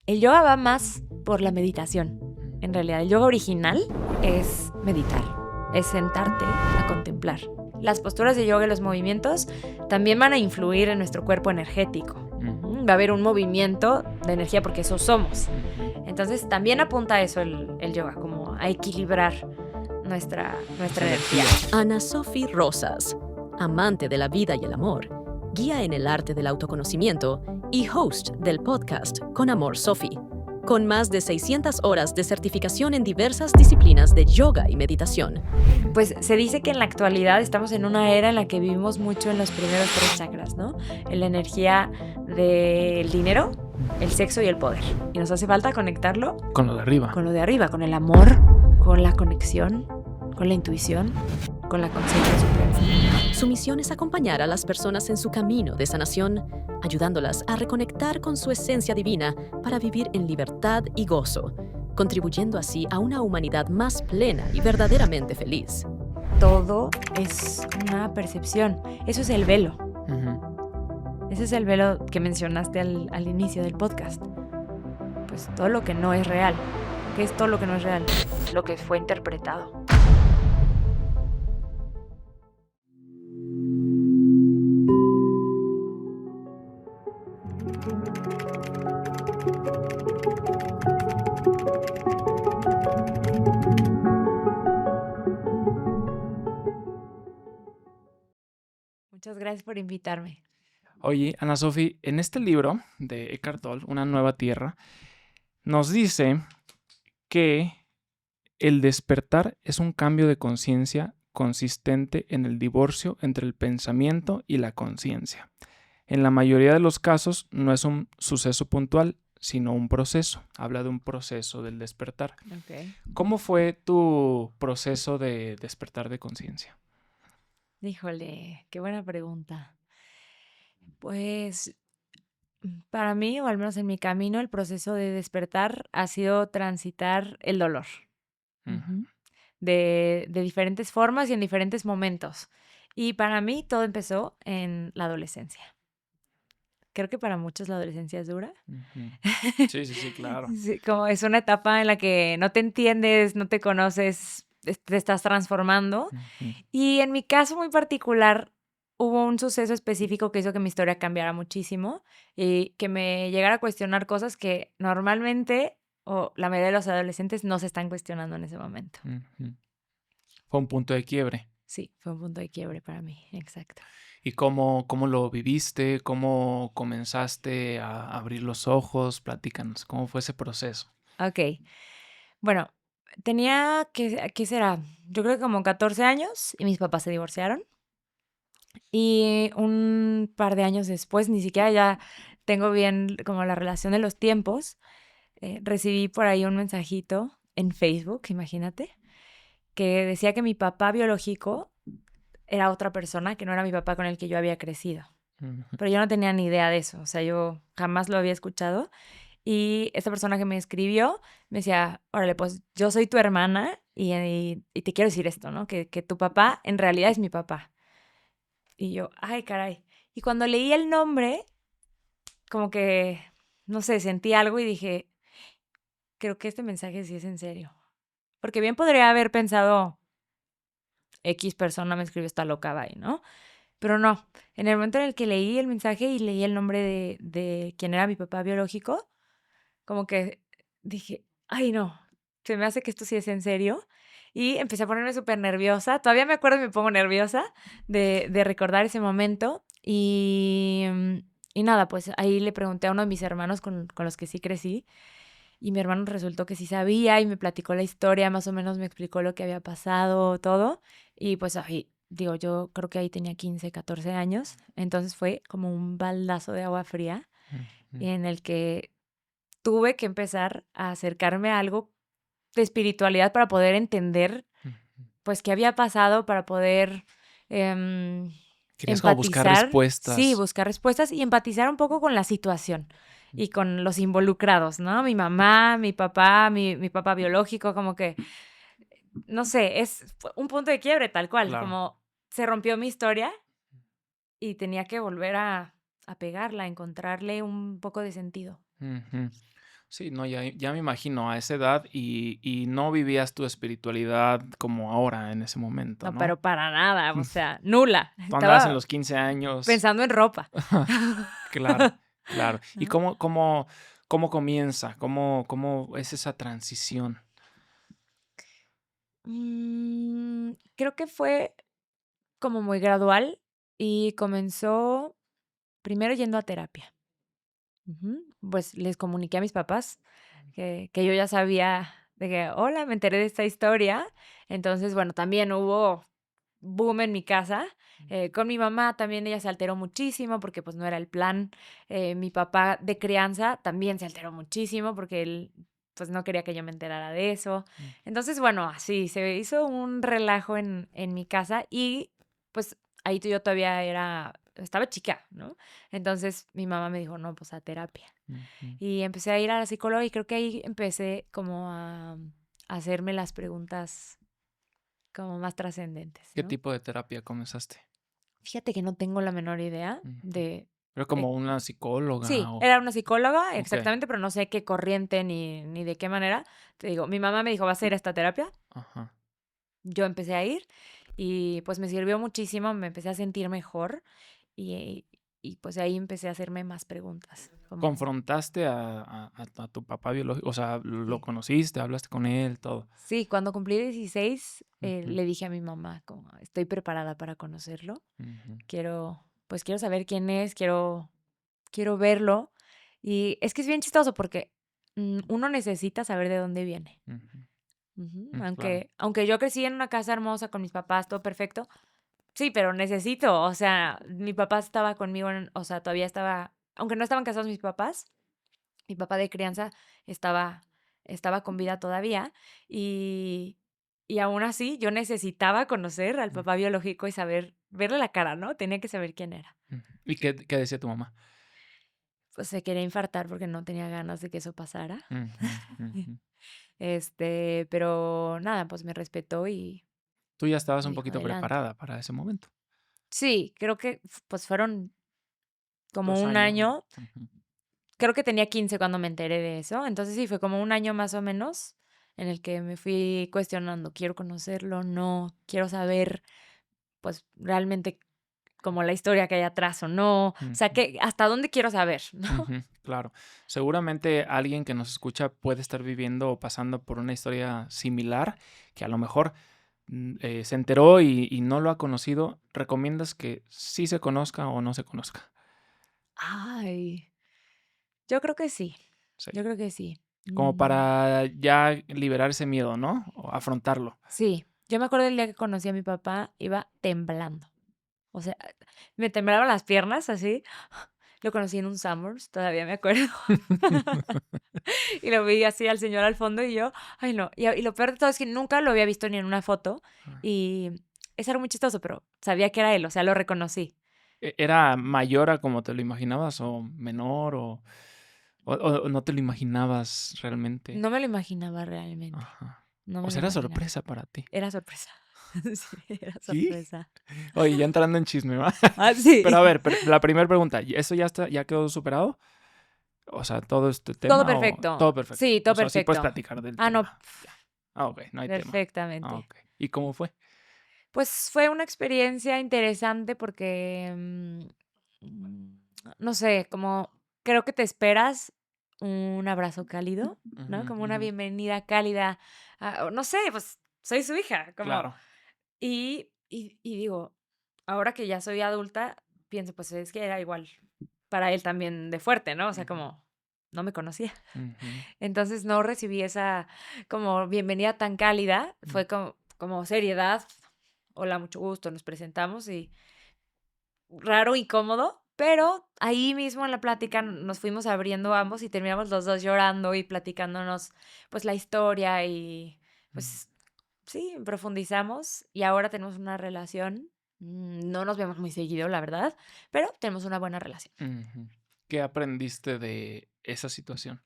el yoga va más por la meditación. En realidad, el yoga original es meditar, es sentarte a contemplar. Las posturas de yoga y los movimientos también van a influir en nuestro cuerpo energético. Va a haber un movimiento de energía porque eso somos. Entonces también apunta a eso el yoga, como a equilibrar nuestra energía. Ana Sofi Rosas, amante de la vida y el amor, guía en el arte del autoconocimiento y host del podcast Con Amor Sofi, con más de 600 horas de certificación en diversas disciplinas de yoga y meditación. Pues se dice que en la actualidad estamos en una era en la que vivimos mucho en los primeros 3 chakras, ¿no? En la energía del dinero, el sexo y el poder. Y nos hace falta conectarlo con lo de arriba. Con lo de arriba, con el amor, con la conexión, con la intuición, con la conciencia suprema. Su misión es acompañar a las personas en su camino de sanación, ayudándolas a reconectar con su esencia divina para vivir en libertad y gozo, contribuyendo así a una humanidad más plena y verdaderamente feliz. Todo es una percepción. Eso es el velo. Ese es el velo que mencionaste al inicio del podcast. Pues todo lo que no es real. ¿Qué es todo lo que no es real? Lo que fue interpretado. Muchas gracias por invitarme. Oye, Ana Sofi, en este libro de Eckhart Tolle, Una nueva tierra, nos dice que el despertar es un cambio de conciencia consistente en el divorcio entre el pensamiento y la conciencia. En la mayoría de los casos no es un suceso puntual, sino un proceso. Habla de un proceso del despertar. Okay. ¿Cómo fue tu proceso de despertar de conciencia? Híjole, qué buena pregunta. Pues para mí, o al menos en mi camino, el proceso de despertar ha sido transitar el dolor. De diferentes formas y en diferentes momentos. Y para mí todo empezó en la adolescencia. Creo que para muchos la adolescencia es dura. Sí, claro. Sí, como es una etapa en la que no te entiendes, no te conoces, te estás transformando. Y en mi caso muy particular, hubo un suceso específico que hizo que mi historia cambiara muchísimo y que me llegara a cuestionar cosas que normalmente, o la mayoría de los adolescentes, no se están cuestionando en ese momento. Fue un punto de quiebre. Sí, fue un punto de quiebre para mí, exacto. ¿Y cómo lo viviste? ¿Cómo comenzaste a abrir los ojos? Platícanos, ¿cómo fue ese proceso? Ok, bueno, tenía, ¿qué será? Yo creo que como 14 años y mis papás se divorciaron. Y un par de años después, ni siquiera ya tengo bien como la relación de los tiempos, recibí por ahí un mensajito en Facebook, imagínate, que decía que mi papá biológico era otra persona, que no era mi papá con el que yo había crecido. Pero yo no tenía ni idea de eso, o sea, yo jamás lo había escuchado. Y esta persona que me escribió me decía, órale, pues yo soy tu hermana y te quiero decir esto, ¿no? Que tu papá en realidad es mi papá. Y yo, ay, caray. Y cuando leí el nombre, como que, no sé, sentí algo y dije, creo que este mensaje sí es en serio. Porque bien podría haber pensado, X persona me escribió esta loca, bye, ¿no? Pero no, en el momento en el que leí el mensaje y leí el nombre de quien era mi papá biológico, como que dije, ay no, se me hace que esto sí es en serio. Y empecé a ponerme súper nerviosa. Todavía me acuerdo y me pongo nerviosa de recordar ese momento. Y nada, pues ahí le pregunté a uno de mis hermanos con los que sí crecí. Y mi hermano resultó que sí sabía y me platicó la historia, más o menos me explicó lo que había pasado, todo. Y pues ahí, digo, yo creo que ahí tenía 15, 14 años. Entonces fue como un baldazo de agua fría en el que tuve que empezar a acercarme a algo de espiritualidad para poder entender, pues, qué había pasado, para poder Querías como buscar respuestas. Sí, buscar respuestas y empatizar un poco con la situación y con los involucrados, ¿no? Mi mamá, mi papá, mi papá biológico, como que, no sé, fue un punto de quiebre tal cual, Claro. como se rompió mi historia y tenía que volver a pegarla, a encontrarle un poco de sentido. Sí, no, ya me imagino a esa edad y no vivías tu espiritualidad como ahora en ese momento, No, ¿no? pero para nada, o sea, nula. Tú andabas en Estaba los 15 años. pensando en ropa. Claro, claro. ¿Y ¿No? cómo comienza? ¿Cómo es esa transición? Creo que fue como muy gradual y comenzó primero yendo a terapia. Ujú. Pues les comuniqué a mis papás que yo ya sabía de que, hola, me enteré de esta historia. Entonces, bueno, también hubo boom en mi casa. Con mi mamá también ella se alteró muchísimo porque pues no era el plan. Mi papá de crianza también se alteró muchísimo porque él pues no quería que yo me enterara de eso. Mm, Entonces, bueno, así se hizo un relajo en mi casa y pues ahí yo todavía estaba chica, ¿no? Entonces mi mamá me dijo, no, pues a terapia. ujú. Y empecé a ir a la psicóloga y creo que ahí empecé como a hacerme las preguntas como más trascendentes, ¿Qué ¿no? tipo de terapia comenzaste? Fíjate que no tengo la menor idea Ujú. de... ¿Era eh, como una psicóloga sí, o? era una psicóloga, Okey, exactamente, pero no sé qué corriente ni de qué manera. Te digo, mi mamá me dijo, vas a ir a esta terapia. ajá. Yo empecé a ir y pues me sirvió muchísimo, me empecé a sentir mejor y, y pues ahí empecé a hacerme más preguntas. Como, ¿Confrontaste a tu papá biológico? O sea, ¿lo sí. conociste, hablaste con él, todo? Sí, cuando cumplí 16, Ujú, le dije a mi mamá como, estoy preparada para conocerlo. ujú, Quiero saber quién es, quiero verlo. Y es que es bien chistoso porque uno necesita saber de dónde viene. ujú, Ujú. claro. Aunque yo crecí en una casa hermosa con mis papás, todo perfecto. Sí, pero necesito, o sea, mi papá estaba conmigo, o sea, todavía estaba, aunque no estaban casados mis papás, mi papá de crianza estaba, estaba con vida todavía y, y aún así yo necesitaba conocer al Mm, papá biológico y saber, verle la cara, ¿no? Tenía que saber quién era. ujú. ¿Y qué decía tu mamá? Pues se quería infartar porque no tenía ganas de que eso pasara. Ujú, ujú. Pero nada, pues me respetó y Tú ya estabas me un dijo poquito adelante. preparada para ese momento. Sí, creo que pues fueron como 2 un años. año. Ujú, Creo que tenía 15 cuando me enteré de eso. Entonces sí, fue como un año más o menos en el que me fui cuestionando, quiero conocerlo, no, quiero saber, pues realmente como la historia que hay atrás o no, o sea, ujú. que hasta dónde quiero saber, ¿no? Ujú, claro. Seguramente alguien que nos escucha puede estar viviendo o pasando por una historia similar, que a lo mejor se enteró y no lo ha conocido. ¿Recomiendas que sí se conozca o no se conozca? Ay, yo creo que sí, Sí. yo creo que sí. Como para ya liberar ese miedo, ¿no? O afrontarlo. Sí, yo me acuerdo el día que conocí a mi papá, iba temblando. O sea, me temblaban las piernas así. Lo conocí en un Summers, todavía me acuerdo. Y lo vi así al señor al fondo y yo, ay no. Y lo peor de todo es que nunca lo había visto ni en una foto. Ah. Y eso era muy chistoso, pero sabía que era él, o sea, lo reconocí. ¿Era mayor a como te lo imaginabas o menor o no te lo imaginabas realmente? No me lo imaginaba realmente. Ajá. No O me lo sea, era imaginaba. sorpresa para ti. Era sorpresa. Sí, era ¿Sí? sorpresa. Oye, ya entrando en chisme, ¿va? Ah, Pero a sí. ver, la primera pregunta, ¿y eso ya quedó superado? O sea, todo este Todo tema o perfecto. todo perfecto. Sí, todo O sea, sí puedes perfecto. platicar del Ah, no, tema. Ya. Ah, ok, no hay tema. Ah, perfectamente. ok. ¿Y cómo fue? Pues fue una experiencia interesante porque, no sé, como creo que te esperas un abrazo cálido, Ujú, ¿no? Como una ujú. bienvenida cálida, o no sé, pues soy su hija, como, Claro. y digo, ahora que ya soy adulta, pienso, pues es que era igual para él también de fuerte, ¿no? O sea, Ujú, como no me conocía. ujú, Entonces no recibí esa como bienvenida tan cálida, mm, fue como seriedad, hola, mucho gusto, nos presentamos y raro, incómodo, pero ahí mismo en la plática nos fuimos abriendo ambos y terminamos los dos llorando y platicándonos pues la historia y mm, pues sí, profundizamos y ahora tenemos una relación, no nos vemos muy seguido, la verdad, pero tenemos una buena relación. ujú. ¿Qué aprendiste de esa situación?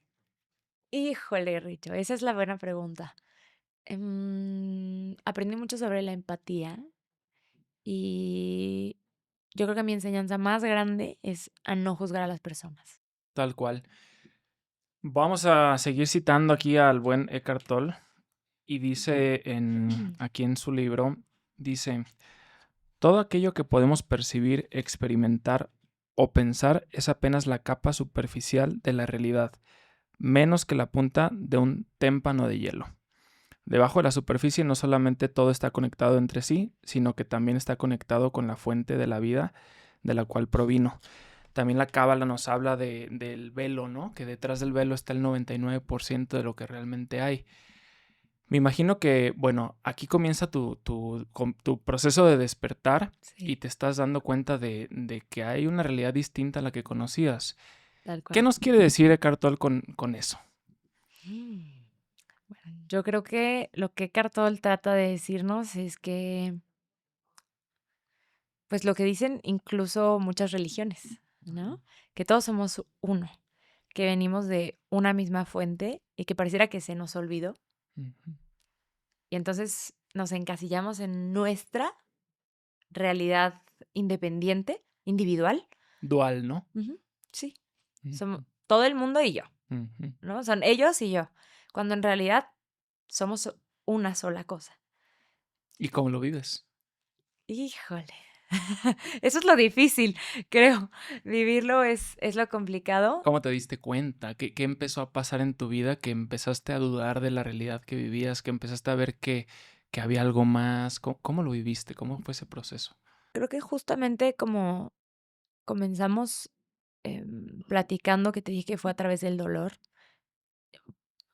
Híjole, Richo, esa es la buena pregunta. Aprendí mucho sobre la empatía y yo creo que mi enseñanza más grande es a no juzgar a las personas. Tal cual. Vamos a seguir citando aquí al buen Eckhart Tolle y dice aquí en su libro, dice, todo aquello que podemos percibir, experimentar o pensar es apenas la capa superficial de la realidad, menos que la punta de un témpano de hielo. Debajo de la superficie no solamente todo está conectado entre sí, sino que también está conectado con la fuente de la vida de la cual provino. También la Cábala nos habla del velo, ¿no? Que detrás del velo está el 99% de lo que realmente hay. Me imagino que, bueno, aquí comienza tu proceso de despertar y Sí, te estás dando cuenta de que hay una realidad distinta a la que conocías. tal ¿Qué cual. nos quiere decir Eckhart Tolle con eso? Mm. Bueno, yo creo que lo que Cartol trata de decirnos es que, pues lo que dicen incluso muchas religiones, ¿no? Que todos somos uno, que venimos de una misma fuente y que pareciera que se nos olvidó. Ujú. Y entonces nos encasillamos en nuestra realidad independiente, individual. Dual, ¿no? Ujú, sí, somos Ujú, todo el mundo y yo, ujú. ¿no? Son ellos y yo, cuando en realidad somos una sola cosa. ¿Y cómo lo vives? Híjole, eso es lo difícil, creo. Vivirlo es lo complicado. ¿Cómo te diste cuenta? ¿Qué empezó a pasar en tu vida que empezaste a dudar de la realidad que vivías, que empezaste a ver que había algo más? ¿Cómo lo viviste? ¿Cómo fue ese proceso? Creo que justamente como comenzamos platicando, que te dije que fue a través del dolor,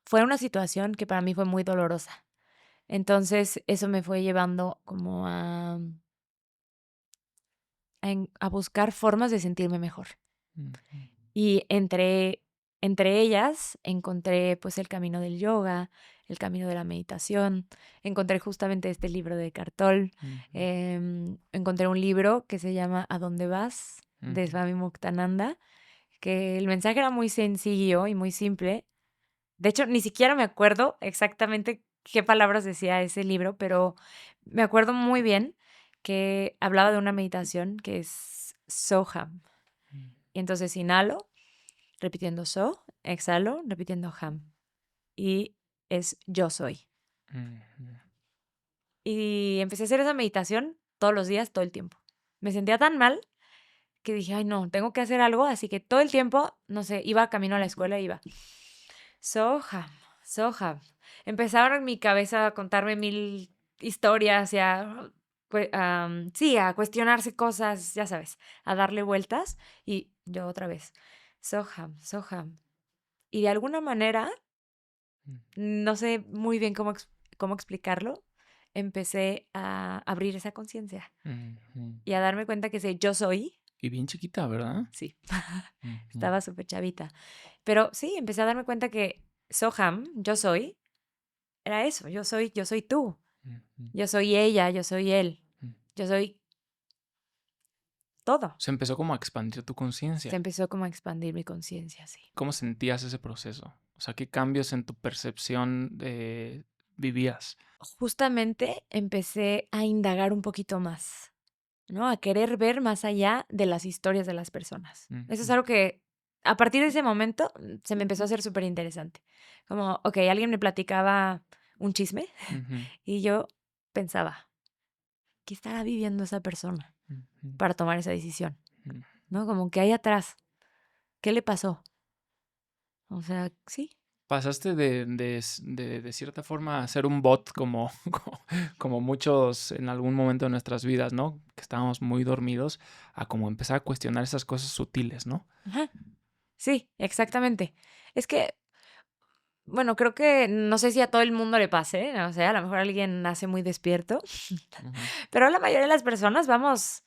fue una situación que para mí fue muy dolorosa. Entonces eso me fue llevando como a buscar formas de sentirme mejor. Ujú, Y entre ellas encontré pues el camino del yoga, el camino de la meditación, encontré justamente este libro de Cartol, ujú, encontré un libro que se llama ¿A dónde vas? De ujú, Swami Muktananda, que el mensaje era muy sencillo y muy simple. De hecho, ni siquiera me acuerdo exactamente qué palabras decía ese libro, pero me acuerdo muy bien que hablaba de una meditación que es Soham. Y entonces inhalo repitiendo so, exhalo, repitiendo ham. Y es yo soy. ujú, Y empecé a hacer esa meditación todos los días, todo el tiempo. Me sentía tan mal que dije, ay no, tengo que hacer algo. Así que todo el tiempo, no sé, iba camino a la escuela, iba Soham, Soham. Empezaba en mi cabeza a contarme mil historias y sí, a cuestionarse cosas, ya sabes, a darle vueltas. Y yo otra vez, Soham, Soham. Y de alguna manera no sé muy bien cómo explicarlo, empecé a abrir esa conciencia ujú. y a darme cuenta que ese yo soy, Y bien chiquita, ¿verdad? sí, Ujú, estaba súper chavita, pero sí, empecé a darme cuenta que Soham, yo soy, era eso, yo soy tú, ujú, yo soy ella, yo soy él, ujú. yo soy todo. Se empezó como a expandir tu Se conciencia. empezó como a expandir mi conciencia, sí. ¿Cómo sentías ese proceso? O sea, ¿qué cambios en tu percepción vivías? Justamente empecé a indagar un poquito más. ¿No? A querer ver más allá de las historias de las personas. Eso es Ujú, algo que a partir de ese momento se me empezó a hacer súper interesante. Como, okey, alguien me platicaba un chisme ujú, y yo pensaba, ¿qué estará viviendo esa persona ujú, para tomar esa decisión? ujú. ¿No? Como, ¿qué hay atrás? ¿Qué le pasó? O sea, sí. Pasaste de cierta forma a ser un bot como, como muchos en algún momento de nuestras vidas, ¿no? Que estábamos muy dormidos, a como empezar a cuestionar esas cosas sutiles, ¿no? Ajá. Sí, exactamente. Es que, bueno, creo que no sé si a todo el mundo le pase, ¿no? O sea, a lo mejor alguien nace muy despierto, Ujú. pero la mayoría de las personas vamos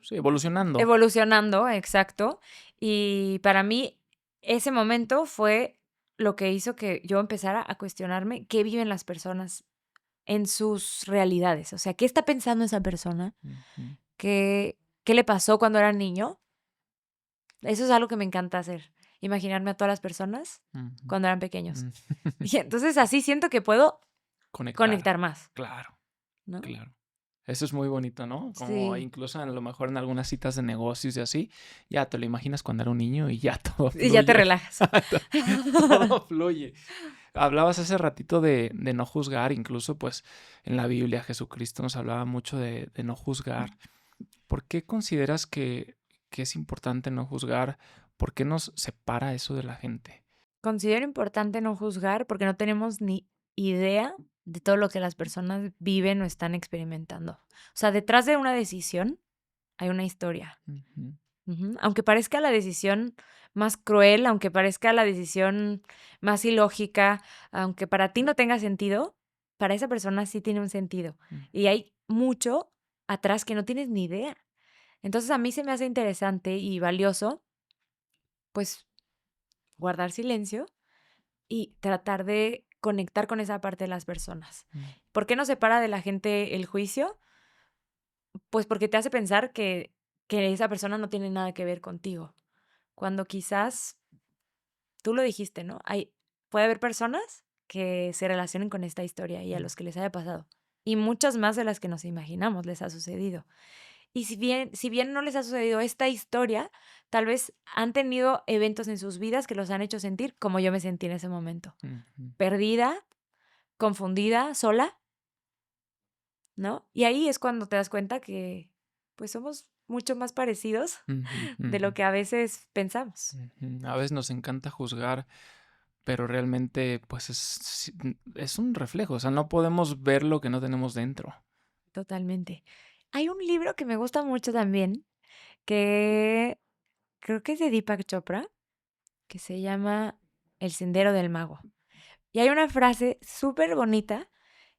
Sí, evolucionando. evolucionando, exacto. Y para mí, ese momento fue lo que hizo que yo empezara a cuestionarme qué viven las personas en sus realidades. O sea, ¿qué está pensando esa persona? Ujú, ¿Qué le pasó cuando era niño? Eso es algo que me encanta hacer. Imaginarme a todas las personas ujú, cuando eran pequeños. mm. Y entonces así siento que puedo Conectar. conectar más, Claro, ¿no? claro. Eso es muy bonito, ¿no? Como Sí. incluso a lo mejor en algunas citas de negocios y así, ya te lo imaginas cuando era un niño y ya todo Y ya te fluye. relajas. Todo fluye. Hablabas hace ratito de no juzgar, incluso pues en la Biblia Jesucristo nos hablaba mucho de no juzgar. ¿Por qué consideras que es importante no juzgar? ¿Por qué nos separa eso de la gente? Considero importante no juzgar porque no tenemos ni idea de todo lo que las personas viven o están experimentando. O sea, detrás de una decisión hay una historia. Ujú, Ujú. Aunque parezca la decisión más cruel, aunque parezca la decisión más ilógica, aunque para ti no tenga sentido, para esa persona sí tiene un sentido. mm, Y hay mucho atrás que no tienes ni idea. Entonces a mí se me hace interesante y valioso, pues, guardar silencio y tratar de conectar con esa parte de las personas. mm, ¿Por qué nos separa de la gente el juicio? Pues porque te hace pensar que esa persona no tiene nada que ver contigo, cuando quizás tú lo dijiste, ¿no? Puede haber personas que se relacionen con esta historia y a mm, los que les haya pasado. Y muchas más de las que nos imaginamos les ha sucedido. Y si bien no les ha sucedido esta historia, tal vez han tenido eventos en sus vidas que los han hecho sentir como yo me sentí en ese momento. ujú, Perdida, confundida, sola, ¿no? Y ahí es cuando te das cuenta que pues somos mucho más parecidos ujú, de lo ujú, que a veces pensamos. ujú. A veces nos encanta juzgar, pero realmente pues es un reflejo, o sea, no podemos ver lo que no tenemos dentro. Totalmente. Hay un libro que me gusta mucho también, que creo que es de Deepak Chopra, que se llama El Sendero del Mago. Y hay una frase súper bonita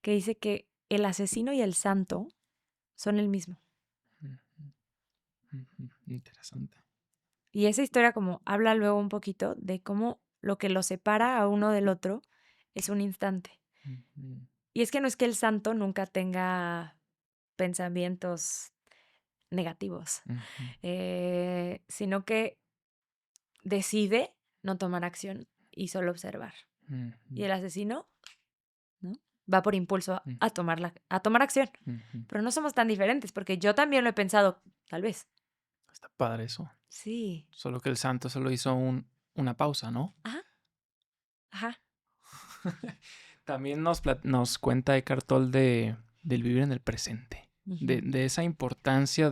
que dice que el asesino y el santo son el mismo. Ujú, ujú, interesante. Y esa historia como habla luego un poquito de cómo lo que los separa a uno del otro es un instante. Ujú, Y es que no es que el santo nunca tenga pensamientos negativos, ujú, sino que decide no tomar acción y solo observar. Y ujú, el asesino, ¿no? Va por impulso ujú, a tomar acción. ujú. Pero no somos tan diferentes, porque yo también lo he pensado, tal vez. Está padre eso. Sí. Solo que el santo solo hizo una pausa, ¿no? Ajá, ajá. También nos cuenta Eckhart Tolle del vivir en el presente, Ujú. de esa importancia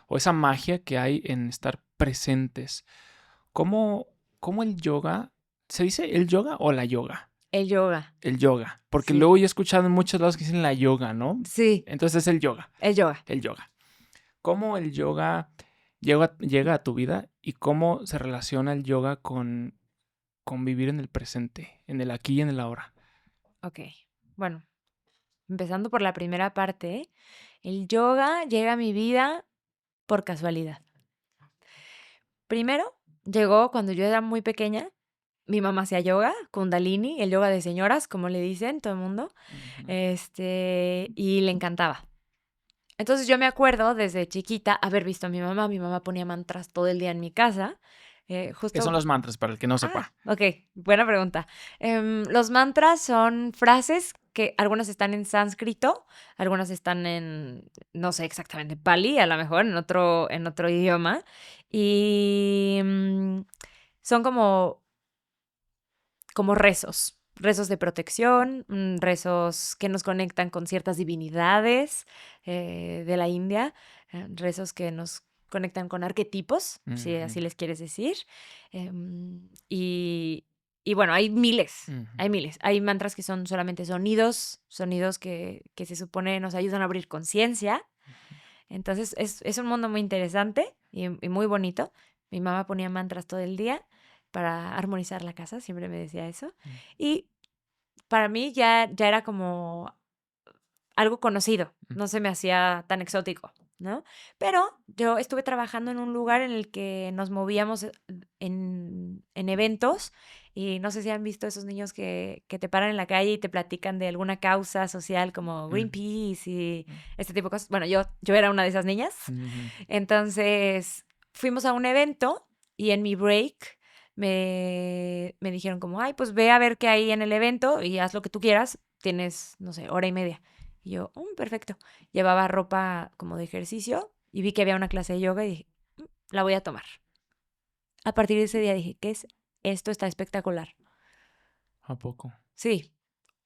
o esa magia que hay en estar presentes. ¿Cómo, cómo el yoga, se dice el yoga o la yoga? El yoga. El yoga, porque Sí. luego yo he escuchado en muchos lados que dicen la yoga, ¿no? Sí, Entonces es el yoga, el yoga. el yoga. ¿Cómo el yoga llega a tu vida y cómo se relaciona el yoga con vivir en el presente, en el aquí y en el ahora? Ok. Bueno, empezando por la primera parte, el yoga llega a mi vida por casualidad. Primero, llegó cuando yo era muy pequeña. Mi mamá hacía yoga, Kundalini, el yoga de señoras, como le dicen todo el mundo, Ujú. y le encantaba. Entonces yo me acuerdo desde chiquita haber visto a mi mamá ponía mantras todo el día en mi casa, ¿Qué son justo. los mantras para el que no Ah, sepa? ok, buena pregunta. Los mantras son frases que algunas están en sánscrito, algunas están en, no sé exactamente, pali, a lo mejor en otro idioma, y son como rezos de protección, rezos que nos conectan con ciertas divinidades de la India, rezos que nos conectan con arquetipos, si Ujú, así les quieres decir. Y bueno, hay miles, ujú, hay miles. Hay mantras que son solamente sonidos que se supone nos ayudan a abrir conciencia. Entonces es un mundo muy interesante y muy bonito. Mi mamá ponía mantras todo el día para armonizar la casa, siempre me decía eso. ujú, Y para mí ya era como algo conocido, ujú, no se me hacía tan exótico, ¿no? Pero yo estuve trabajando en un lugar en el que nos movíamos en eventos y no sé si han visto esos niños que te paran en la calle y te platican de alguna causa social como Greenpeace y este tipo de cosas. Bueno, yo era una de esas niñas. ujú, Entonces fuimos a un evento y en mi break me dijeron como, ay, pues ve a ver qué hay en el evento y haz lo que tú quieras, tienes, no sé, hora y media. Y yo, perfecto. Llevaba ropa como de ejercicio y vi que había una clase de yoga y dije, la voy a tomar. A partir de ese día dije, ¿qué es esto? Está espectacular. ¿A poco? Sí,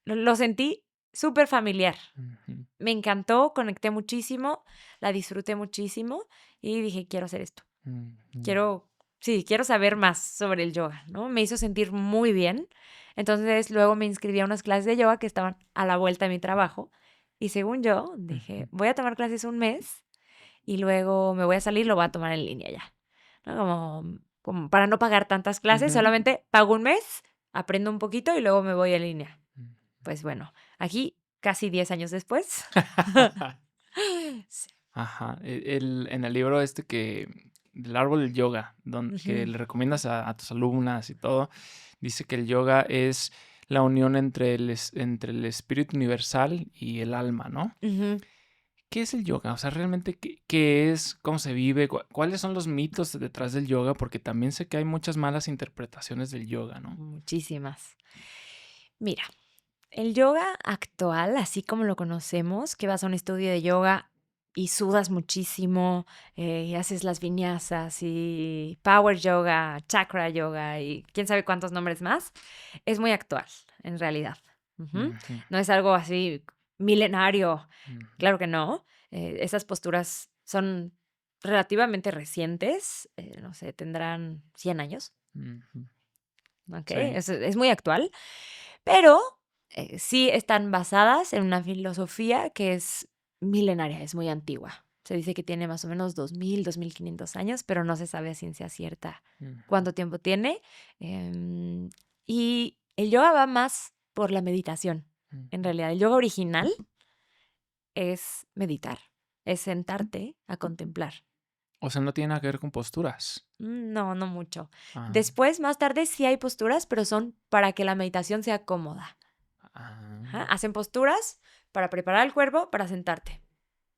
lo sentí súper familiar. Ujú, Me encantó, conecté muchísimo, la disfruté muchísimo y dije, quiero hacer esto. ujú. Quiero saber más sobre el yoga, ¿no? Me hizo sentir muy bien. Entonces luego me inscribí a unas clases de yoga que estaban a la vuelta de mi trabajo. Y según yo, dije, Ujú, voy a tomar clases un mes y luego me voy a salir, lo voy a tomar en línea ya. ¿No? Como para no pagar tantas clases, ujú, solamente pago un mes, aprendo un poquito y luego me voy en línea. ujú. Pues bueno, aquí casi 10 años después. Sí. Ajá. En el libro del árbol del yoga, que Ujú, le recomiendas a tus alumnas y todo, dice que el yoga es la unión entre el espíritu universal y el alma, ¿no? ujú. ¿Qué es el yoga? O sea, realmente, ¿qué es? ¿Cómo se vive? ¿Cuáles son los mitos detrás del yoga? Porque también sé que hay muchas malas interpretaciones del yoga, ¿no? Muchísimas. Mira, el yoga actual, así como lo conocemos, que vas a un estudio de yoga y sudas muchísimo, y haces las vinyasas y power yoga, chakra yoga y quién sabe cuántos nombres más, es muy actual, en realidad. Ujú. Ujú, No es algo así milenario, ujú. claro que no. Esas posturas son relativamente recientes, no sé, tendrán 100 años, Ujú. ¿ok? Sí. Es muy actual. Pero sí están basadas en una filosofía que es milenaria, es muy antigua. Se dice que tiene más o menos 2500 años, pero no se sabe a ciencia cierta Ujú, cuánto tiempo tiene. Y el yoga va más por la meditación. En ujú. realidad, el yoga original es meditar, es sentarte a contemplar. O sea, no tiene nada que ver con posturas. No, no mucho. Ah, Después, más tarde, sí hay posturas, pero son para que la meditación sea cómoda. Ajá, ah, hacen posturas para preparar el cuerpo para sentarte.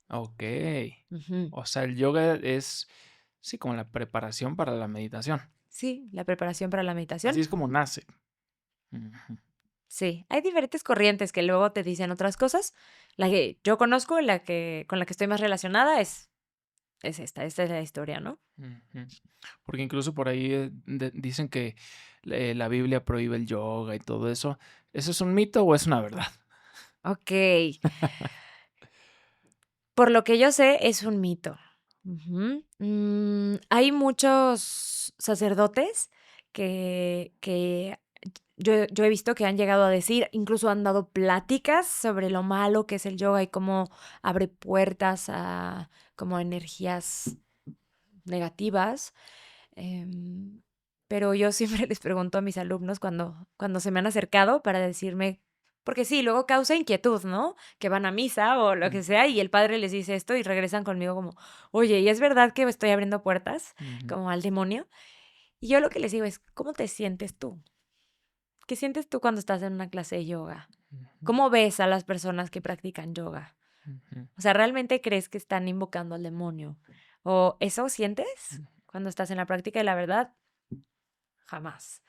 ok. Ujú. O sea, el yoga es, sí, como la preparación para la meditación. Sí, la preparación para la Así meditación. es como nace. Ujú, Sí, hay diferentes corrientes que luego te dicen otras cosas. La que yo conozco, con la que estoy más relacionada es esta es la historia, ¿no? ujú. Porque incluso por ahí dicen que la Biblia prohíbe el yoga y todo eso. ¿Eso es un mito o es una verdad? Ok, por lo que yo sé, es un mito. Ujú. Hay muchos sacerdotes que yo he visto que han llegado a decir, incluso han dado pláticas sobre lo malo que es el yoga y cómo abre puertas a como energías negativas. Em, pero yo siempre les pregunto a mis alumnos cuando se me han acercado para decirme, porque sí, luego causa inquietud, ¿no? Que van a misa o lo que Ujú, sea y el padre les dice esto y regresan conmigo como, oye, ¿y es verdad que estoy abriendo puertas ujú, como al demonio? Y yo lo que les digo es, ¿cómo te sientes tú? ¿Qué sientes tú cuando estás en una clase de yoga? ujú, ¿Cómo ves a las personas que practican yoga? ujú, O sea, ¿realmente crees que están invocando al demonio? ¿O eso sientes cuando estás en la práctica? Y la verdad, jamás.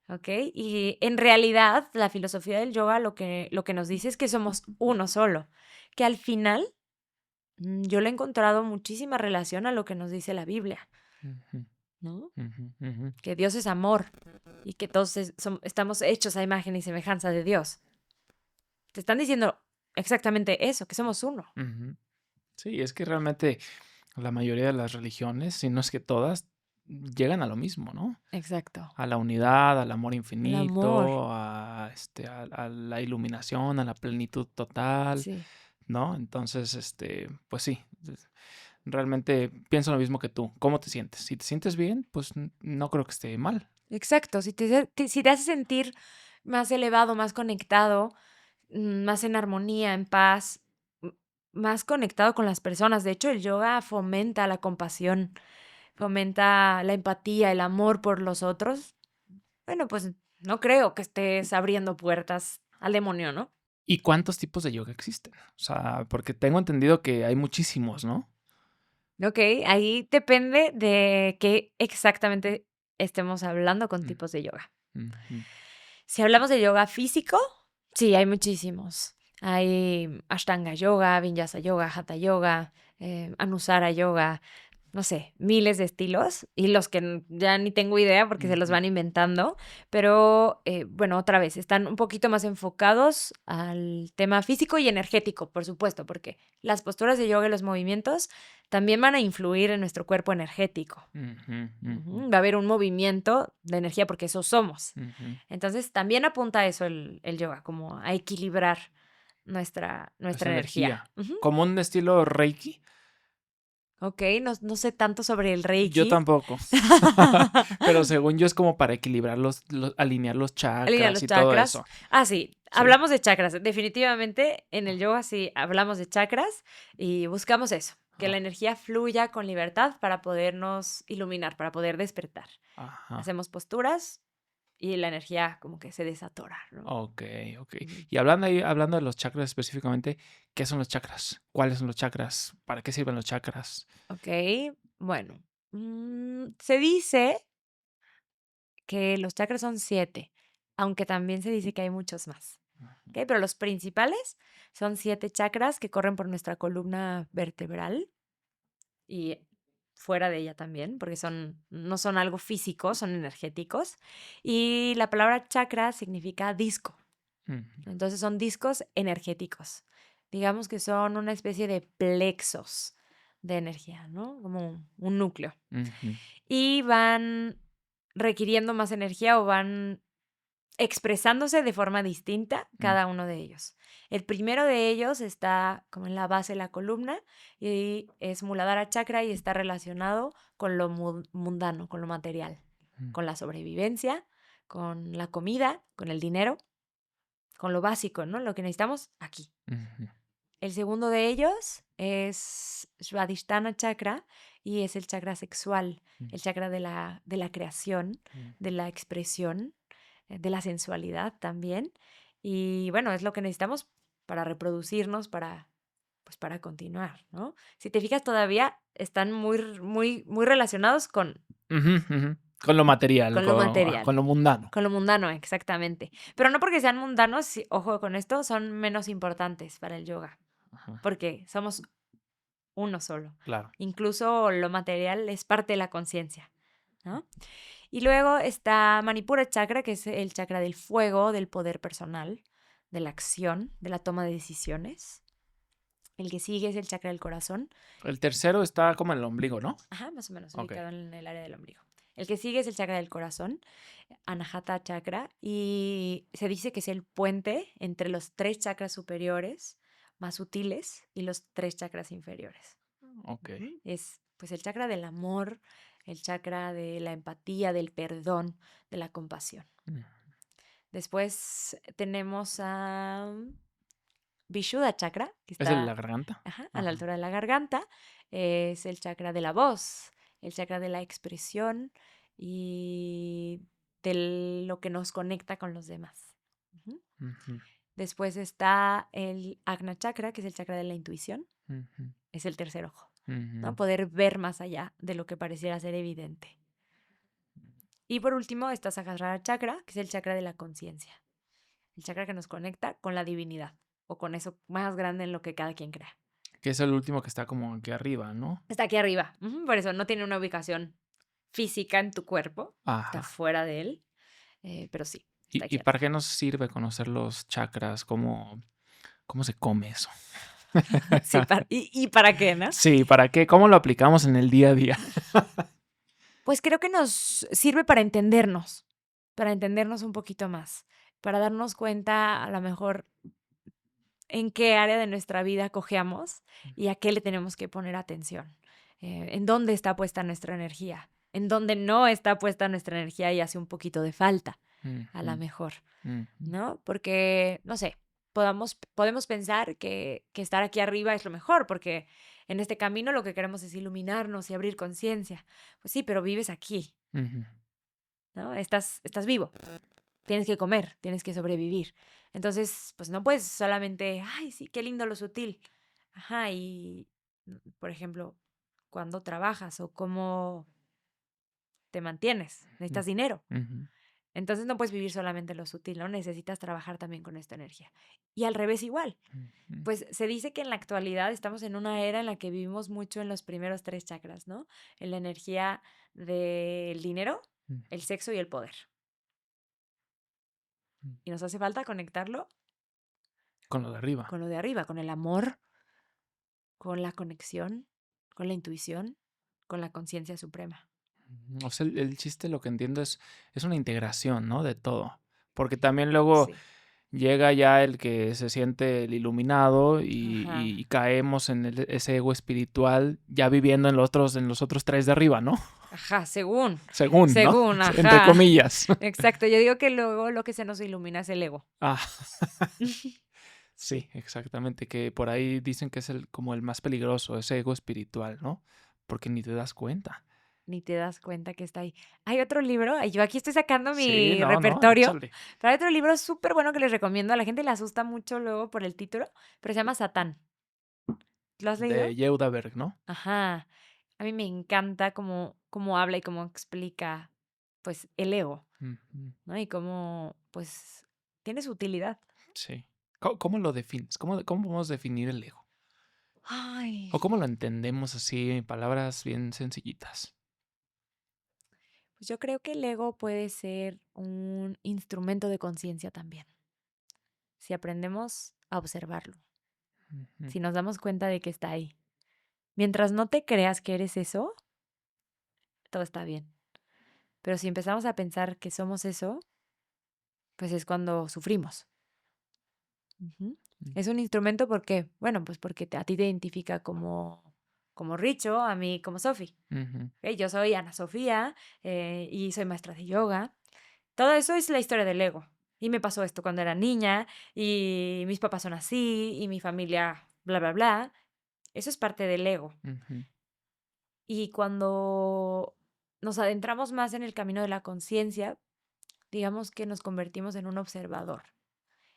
¿Ok? Y en realidad, la filosofía del yoga lo que nos dice es que somos uno solo. Que al final, yo le he encontrado muchísima relación a lo que nos dice la Biblia, ujú, ¿no? ujú, ujú, Que Dios es amor y que todos estamos hechos a imagen y semejanza de Dios. Te están diciendo exactamente eso, que somos uno. ujú. Sí, es que realmente la mayoría de las religiones, si no es que todas, llegan a lo mismo, ¿no? Exacto. A la unidad, al amor El amor. infinito, a la iluminación, a la plenitud total, Sí. ¿no? Entonces, pues sí, realmente pienso lo mismo que tú. ¿Cómo te sientes? Si te sientes bien, pues no creo que esté mal. Exacto. Si te hace sentir más elevado, más conectado, más en armonía, en paz, m- más conectado con las personas. De hecho, el yoga fomenta la compasión, fomenta la empatía, el amor por los otros. Bueno, pues no creo que estés abriendo puertas al demonio, ¿no? ¿Y cuántos tipos de yoga existen? O sea, porque tengo entendido que hay muchísimos, ¿no? Ok, ahí depende de qué exactamente estemos hablando con tipos de yoga. Ujú, Si hablamos de yoga físico, sí, hay muchísimos. Hay Ashtanga Yoga, Vinyasa Yoga, Hatha Yoga, Anusara Yoga, no sé, miles de estilos y los que ya ni tengo idea porque se los van inventando, pero bueno, otra vez, están un poquito más enfocados al tema físico y energético, por supuesto, porque las posturas de yoga y los movimientos también van a influir en nuestro cuerpo energético. Va a haber un movimiento de energía porque eso somos. Entonces, también apunta a eso el yoga, como a equilibrar nuestra energía. Como un estilo Reiki. Ok, no sé tanto sobre el Reiki. Yo tampoco. Pero según yo es como para equilibrar alinear los chakras y todo eso. Ah, sí. Hablamos de chakras. Definitivamente en el yoga sí hablamos de chakras y buscamos eso, que la energía fluya con libertad para podernos iluminar, para poder despertar. Hacemos posturas y la energía como que se desatora, ¿no? Ok. Y hablando de los chakras específicamente, ¿qué son los chakras? ¿Cuáles son los chakras? ¿Para qué sirven los chakras? Ok, bueno, se dice que los chakras son 7, aunque también se dice que hay muchos más. ¿Okay? Pero los principales son 7 chakras que corren por nuestra columna vertebral y fuera de ella también, porque no son algo físico, son energéticos. Y la palabra chakra significa disco. Entonces son discos energéticos. Digamos que son una especie de plexos de energía, ¿no? Como un núcleo. Y van requiriendo más energía o van expresándose de forma distinta cada uno de ellos. El primero de ellos está como en la base de la columna y es Muladhara Chakra y está relacionado con lo mundano, con lo material, con la sobrevivencia, con la comida, con el dinero, con lo básico, ¿no? Lo que necesitamos aquí. El segundo de ellos es Svadhisthana Chakra y es el chakra sexual, el chakra de la creación, de la expresión, de la sensualidad también. Y bueno, es lo que necesitamos para reproducirnos, para continuar, ¿no? Si te fijas, todavía están muy relacionados con Con lo material, con lo material. Con lo mundano. Con lo mundano, exactamente. Pero no porque sean mundanos, ojo con esto, son menos importantes para el yoga. Porque somos uno solo. Claro. Incluso lo material es parte de la conciencia, ¿no? Y luego está Manipura Chakra, que es el chakra del fuego, del poder personal, de la acción, de la toma de decisiones. El que sigue es el chakra del corazón. El tercero está como en el ombligo, ¿no? Ajá, más o menos, ubicado en el área del ombligo. El que sigue es el chakra del corazón, Anahata Chakra, y se dice que es el puente entre los 3 chakras superiores más sutiles y los 3 chakras inferiores. Ok. Es pues el chakra del amor, el chakra de la empatía, del perdón, de la compasión. Después tenemos a Vishuddha Chakra, que está ¿Es el de la garganta? a la altura de la garganta. Es el chakra de la voz, el chakra de la expresión y de lo que nos conecta con los demás. Después está el Ajna Chakra, que es el chakra de la intuición. Es el tercer ojo, ¿no? Poder ver más allá de lo que pareciera ser evidente. Y por último está Sahasrara Chakra, que es el chakra de la conciencia. El chakra que nos conecta con la divinidad o con eso más grande en lo que cada quien crea. Que es el último que está como aquí arriba, ¿no? Está aquí arriba. Por eso no tiene una ubicación física en tu cuerpo. Ajá. Está fuera de él. Pero sí. ¿Y para qué nos sirve conocer los chakras? ¿Cómo se come eso? Sí, ¿y para qué, no? Sí, ¿para qué? ¿Cómo lo aplicamos en el día a día? Pues creo que nos sirve para entendernos un poquito más, para darnos cuenta a lo mejor en qué área de nuestra vida cojeamos y a qué le tenemos que poner atención, en dónde está puesta nuestra energía, en dónde no está puesta nuestra energía y hace un poquito de falta, a lo mejor, ¿no? Porque, no sé, podemos pensar que estar aquí arriba es lo mejor, porque en este camino lo que queremos es iluminarnos y abrir conciencia. Pues sí, pero vives aquí, ¿no? Estás vivo. Tienes que comer, tienes que sobrevivir. Entonces, pues no puedes solamente, ay, sí, qué lindo lo sutil. Ajá, y, por ejemplo, cuando trabajas o cómo te mantienes, necesitas dinero. Entonces no puedes vivir solamente lo sutil, ¿no? Necesitas trabajar también con esta energía. Y al revés igual. Ujú, Pues se dice que en la actualidad estamos en una era en la que vivimos mucho en los primeros 3 chakras, ¿no? En la energía del dinero, ujú, el sexo y el poder. ujú. Y nos hace falta conectarlo Con lo de arriba. con lo de arriba, con el amor, con la conexión, con la intuición, con la conciencia suprema. O sea, el chiste, lo que entiendo es una integración, ¿no? De todo. Porque también luego Sí. llega ya el que se siente el iluminado Ajá. y caemos en ese ego espiritual ya viviendo en los otros tres de arriba, ¿no? Ajá, según. Según, ¿no? Según, Entre ajá. comillas. Exacto. Yo digo que luego lo que se nos ilumina es el ego. Ah, Sí. sí, exactamente. Que por ahí dicen que es como el más peligroso, ese ego espiritual, ¿no? Porque ni te das cuenta. Ni te das cuenta que está ahí. Hay otro libro, y yo aquí estoy sacando Sí, mi no, repertorio, échale. pero hay otro libro súper bueno que les recomiendo. A la gente le asusta mucho luego por el título, pero se llama Satán. ¿Lo has De leído? Yehuda Berg, ¿no? Ajá. A mí me encanta cómo habla y cómo explica, pues, el ego, Ujú, ¿no? Y cómo, pues, tiene su utilidad. sí. ¿Cómo lo defines? ¿Cómo podemos definir el ego? Ay, ¿O cómo lo entendemos así en palabras bien sencillitas? pues yo creo que el ego puede ser un instrumento de conciencia también, si aprendemos a observarlo, Ujú, si nos damos cuenta de que está ahí. Mientras no te creas que eres eso, todo está bien. Pero si empezamos a pensar que somos eso, pues es cuando sufrimos. Ujú. mm, Es un instrumento porque, bueno, pues porque a ti te identifica como Richo, a mí como Sofi. ujú, ¿Ok? Yo soy Ana Sofía y soy maestra de yoga. Todo eso es la historia del ego. Y me pasó esto cuando era niña y mis papás son así y mi familia, bla, bla, bla. Eso es parte del ego. ujú, Y cuando nos adentramos más en el camino de la conciencia, digamos que nos convertimos en un observador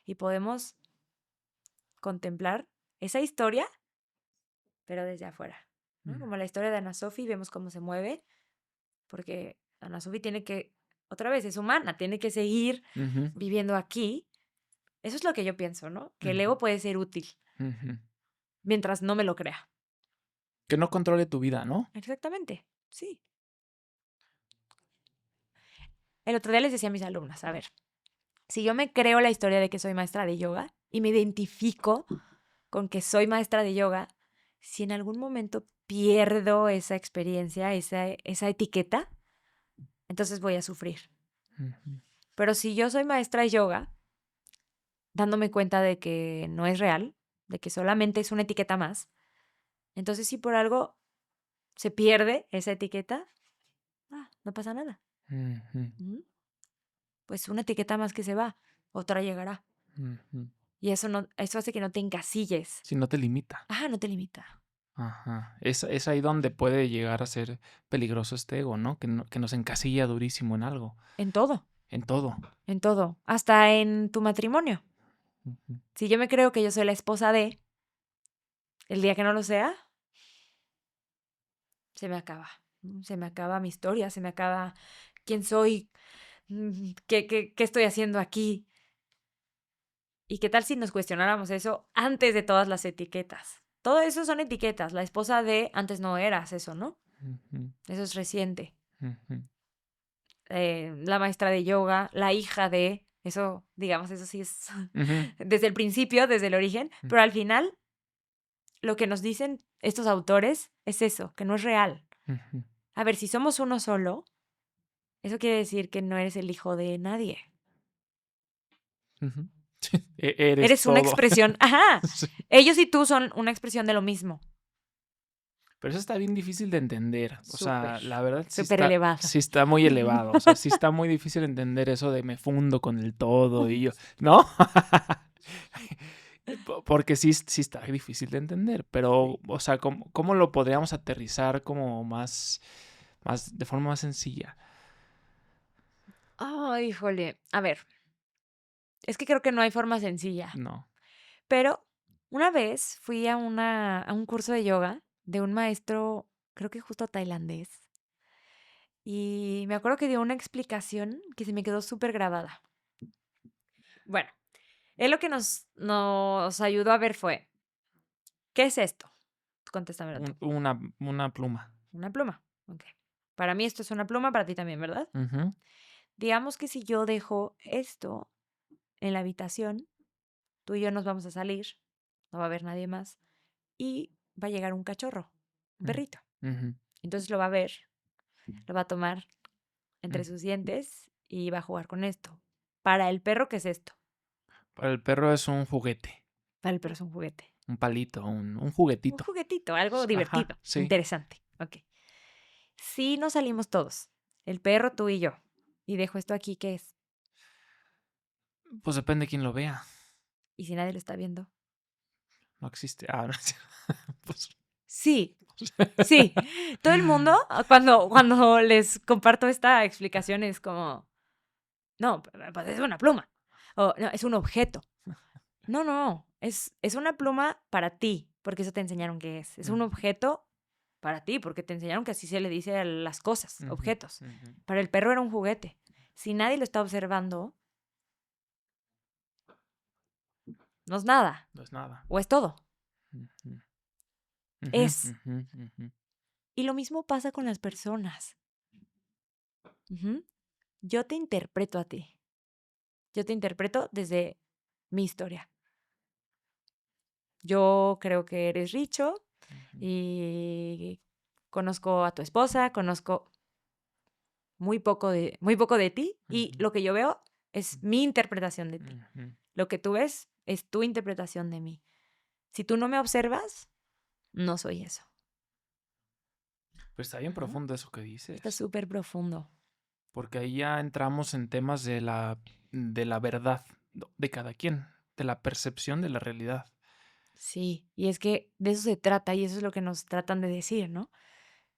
y podemos contemplar esa historia, pero desde afuera, ¿no? mm, Como la historia de Ana Sofi, vemos cómo se mueve, porque Ana Sofi tiene que, otra vez, es humana, tiene que seguir ujú, viviendo aquí. Eso es lo que yo pienso, ¿no? Que el ujú, ego puede ser útil ujú. mientras no me lo crea. Que no controle tu vida, ¿no? Exactamente, sí. El otro día les decía a mis alumnas, a ver, si yo me creo la historia de que soy maestra de yoga y me identifico con que soy maestra de yoga, si en algún momento pierdo esa experiencia, esa etiqueta, entonces voy a sufrir. Ujú, Pero si yo soy maestra de yoga, dándome cuenta de que no es real, de que solamente es una etiqueta más, entonces si por algo se pierde esa etiqueta, no pasa nada. ujú, Ujú. Pues una etiqueta más que se va, otra llegará. ujú. Y eso no, eso hace que no te encasilles. Si no te limita. No te limita. Ajá. Es ahí donde puede llegar a ser peligroso este ego, ¿no? Que nos encasilla durísimo en algo, En todo, en todo. en todo. Hasta en tu matrimonio. Ujú, Si yo me creo que yo soy la esposa de, el día que no lo sea, se me acaba. Se me acaba mi historia, se me acaba quién soy, qué estoy haciendo aquí. ¿Y qué tal si nos cuestionáramos eso antes de todas las etiquetas? Todo eso son etiquetas. La esposa de antes no eras eso, ¿no? ujú, Eso es reciente. ujú, La maestra de yoga, la hija de, eso, digamos, eso sí es ujú, desde el principio, desde el origen, ujú, pero al final lo que nos dicen estos autores es eso, que no es real. ujú, A ver, si somos uno solo, eso quiere decir que no eres el hijo de nadie. ujú. Eres Eres una todo. expresión, ajá, Sí. ellos y tú son una expresión de lo mismo. Pero eso está bien difícil de entender. O Súper, sea, la verdad súper elevado. sí está muy elevado. O sea, sí está muy difícil entender eso de me fundo con el todo y yo, ¿no? Porque sí está difícil de entender. Pero, Sí. o sea, ¿cómo lo podríamos aterrizar como de forma más sencilla? Ay, híjole. A ver, es que creo que no hay forma sencilla. No. Pero una vez fui a un curso de yoga de un maestro, creo que justo tailandés. Y me acuerdo que dio una explicación que se me quedó súper grabada. Bueno, él lo que nos ayudó a ver fue, ¿qué es esto? Contéstamelo tú. Una pluma. Una pluma. Ok. Para mí esto es una pluma, para ti también, ¿verdad? Ujú. Digamos que si yo dejo esto en la habitación, tú y yo nos vamos a salir, no va a haber nadie más, y va a llegar un cachorro, un Mm, perrito. ujú, Entonces lo va a ver, lo va a tomar entre mm. sus dientes y va a jugar con esto. Para el perro, ¿qué es esto? Para el perro es un juguete, Para el perro es un juguete. un palito, un Un juguetito. juguetito, algo Ajá, divertido, sí. interesante. Ok. Si nos salimos todos, el perro, tú y yo, y dejo esto aquí, ¿qué es? Pues depende de quién lo vea. Y si nadie lo está viendo. No existe. No, pues, Sí, sí. Todo el mundo, cuando les comparto esta explicación, es como, no, pues es una pluma. O no, es un objeto. No. Es una pluma para ti, porque eso te enseñaron que es. Es un Ujú, objeto para ti, porque te enseñaron que así se le dice a las cosas, ujú, objetos. ujú. Para el perro era un juguete. Si nadie lo está observando, no es nada, No es nada. o es todo. Ujú, ujú, Es. ujú, ujú. Y lo mismo pasa con las personas. Ujú. Yo te interpreto a ti. Yo te interpreto desde mi historia. Yo creo que eres Richo Ujú, y conozco a tu esposa, conozco muy poco de ti y ujú, lo que yo veo es mi interpretación de ti. ujú. Lo que tú ves es tu interpretación de mí. Si tú no me observas, no soy eso. Pues está bien Ajá. profundo eso que Está dices, súper profundo. porque ahí ya entramos en temas de la verdad de cada quien, de la percepción de la realidad. Sí, y es que de eso se trata y eso es lo que nos tratan de decir, ¿no?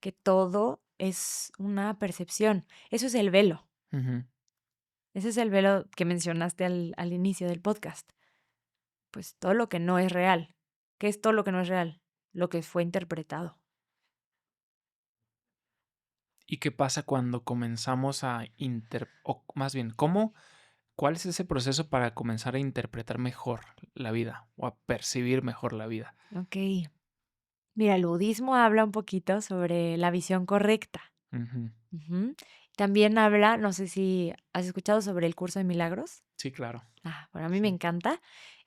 Que todo es una percepción. Eso es el velo. Ujú. Ese es el velo que mencionaste al inicio del podcast. Pues todo lo que no es real. ¿Qué es todo lo que no es real? Lo que fue interpretado. ¿Y qué pasa cuando comenzamos o más bien, cuál es ese proceso para comenzar a interpretar mejor la vida o a percibir mejor la vida? Ok. Mira, el budismo habla un poquito sobre la visión correcta. Ujú. Ujú. También habla, no sé si has escuchado sobre el curso de milagros. Sí, claro. Bueno, a mí me Sí. encanta.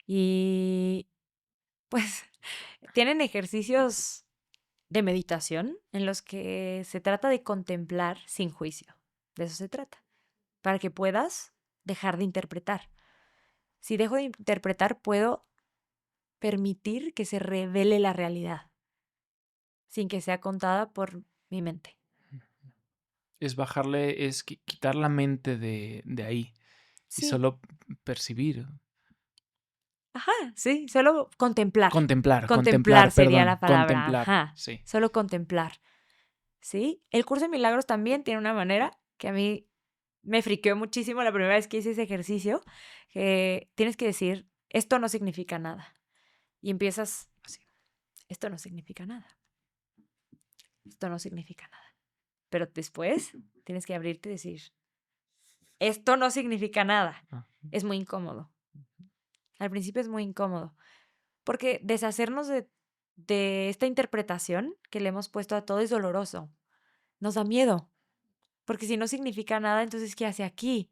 Y pues tienen ejercicios de meditación en los que se trata de contemplar sin juicio. De eso se trata. Para que puedas dejar de interpretar. Si dejo de interpretar, puedo permitir que se revele la realidad sin que sea contada por mi mente. Es bajarle, es quitar la mente de ahí y Sí, solo percibir. ajá, sí, solo contemplar. Contemplar, Contemplar sería perdón, la palabra, contemplar, ajá, sí. solo contemplar, ¿sí? El curso de milagros también tiene una manera que a mí me friqueó muchísimo la primera vez que hice ese ejercicio, que tienes que decir, esto no significa nada. Y empiezas así, esto no significa nada, esto no significa nada. Pero después tienes que abrirte y decir, esto no significa nada. Ah, Es muy incómodo. Al principio es muy incómodo. Porque deshacernos de esta interpretación que le hemos puesto a todo es doloroso. Nos da miedo. Porque si no significa nada, entonces ¿qué hace aquí?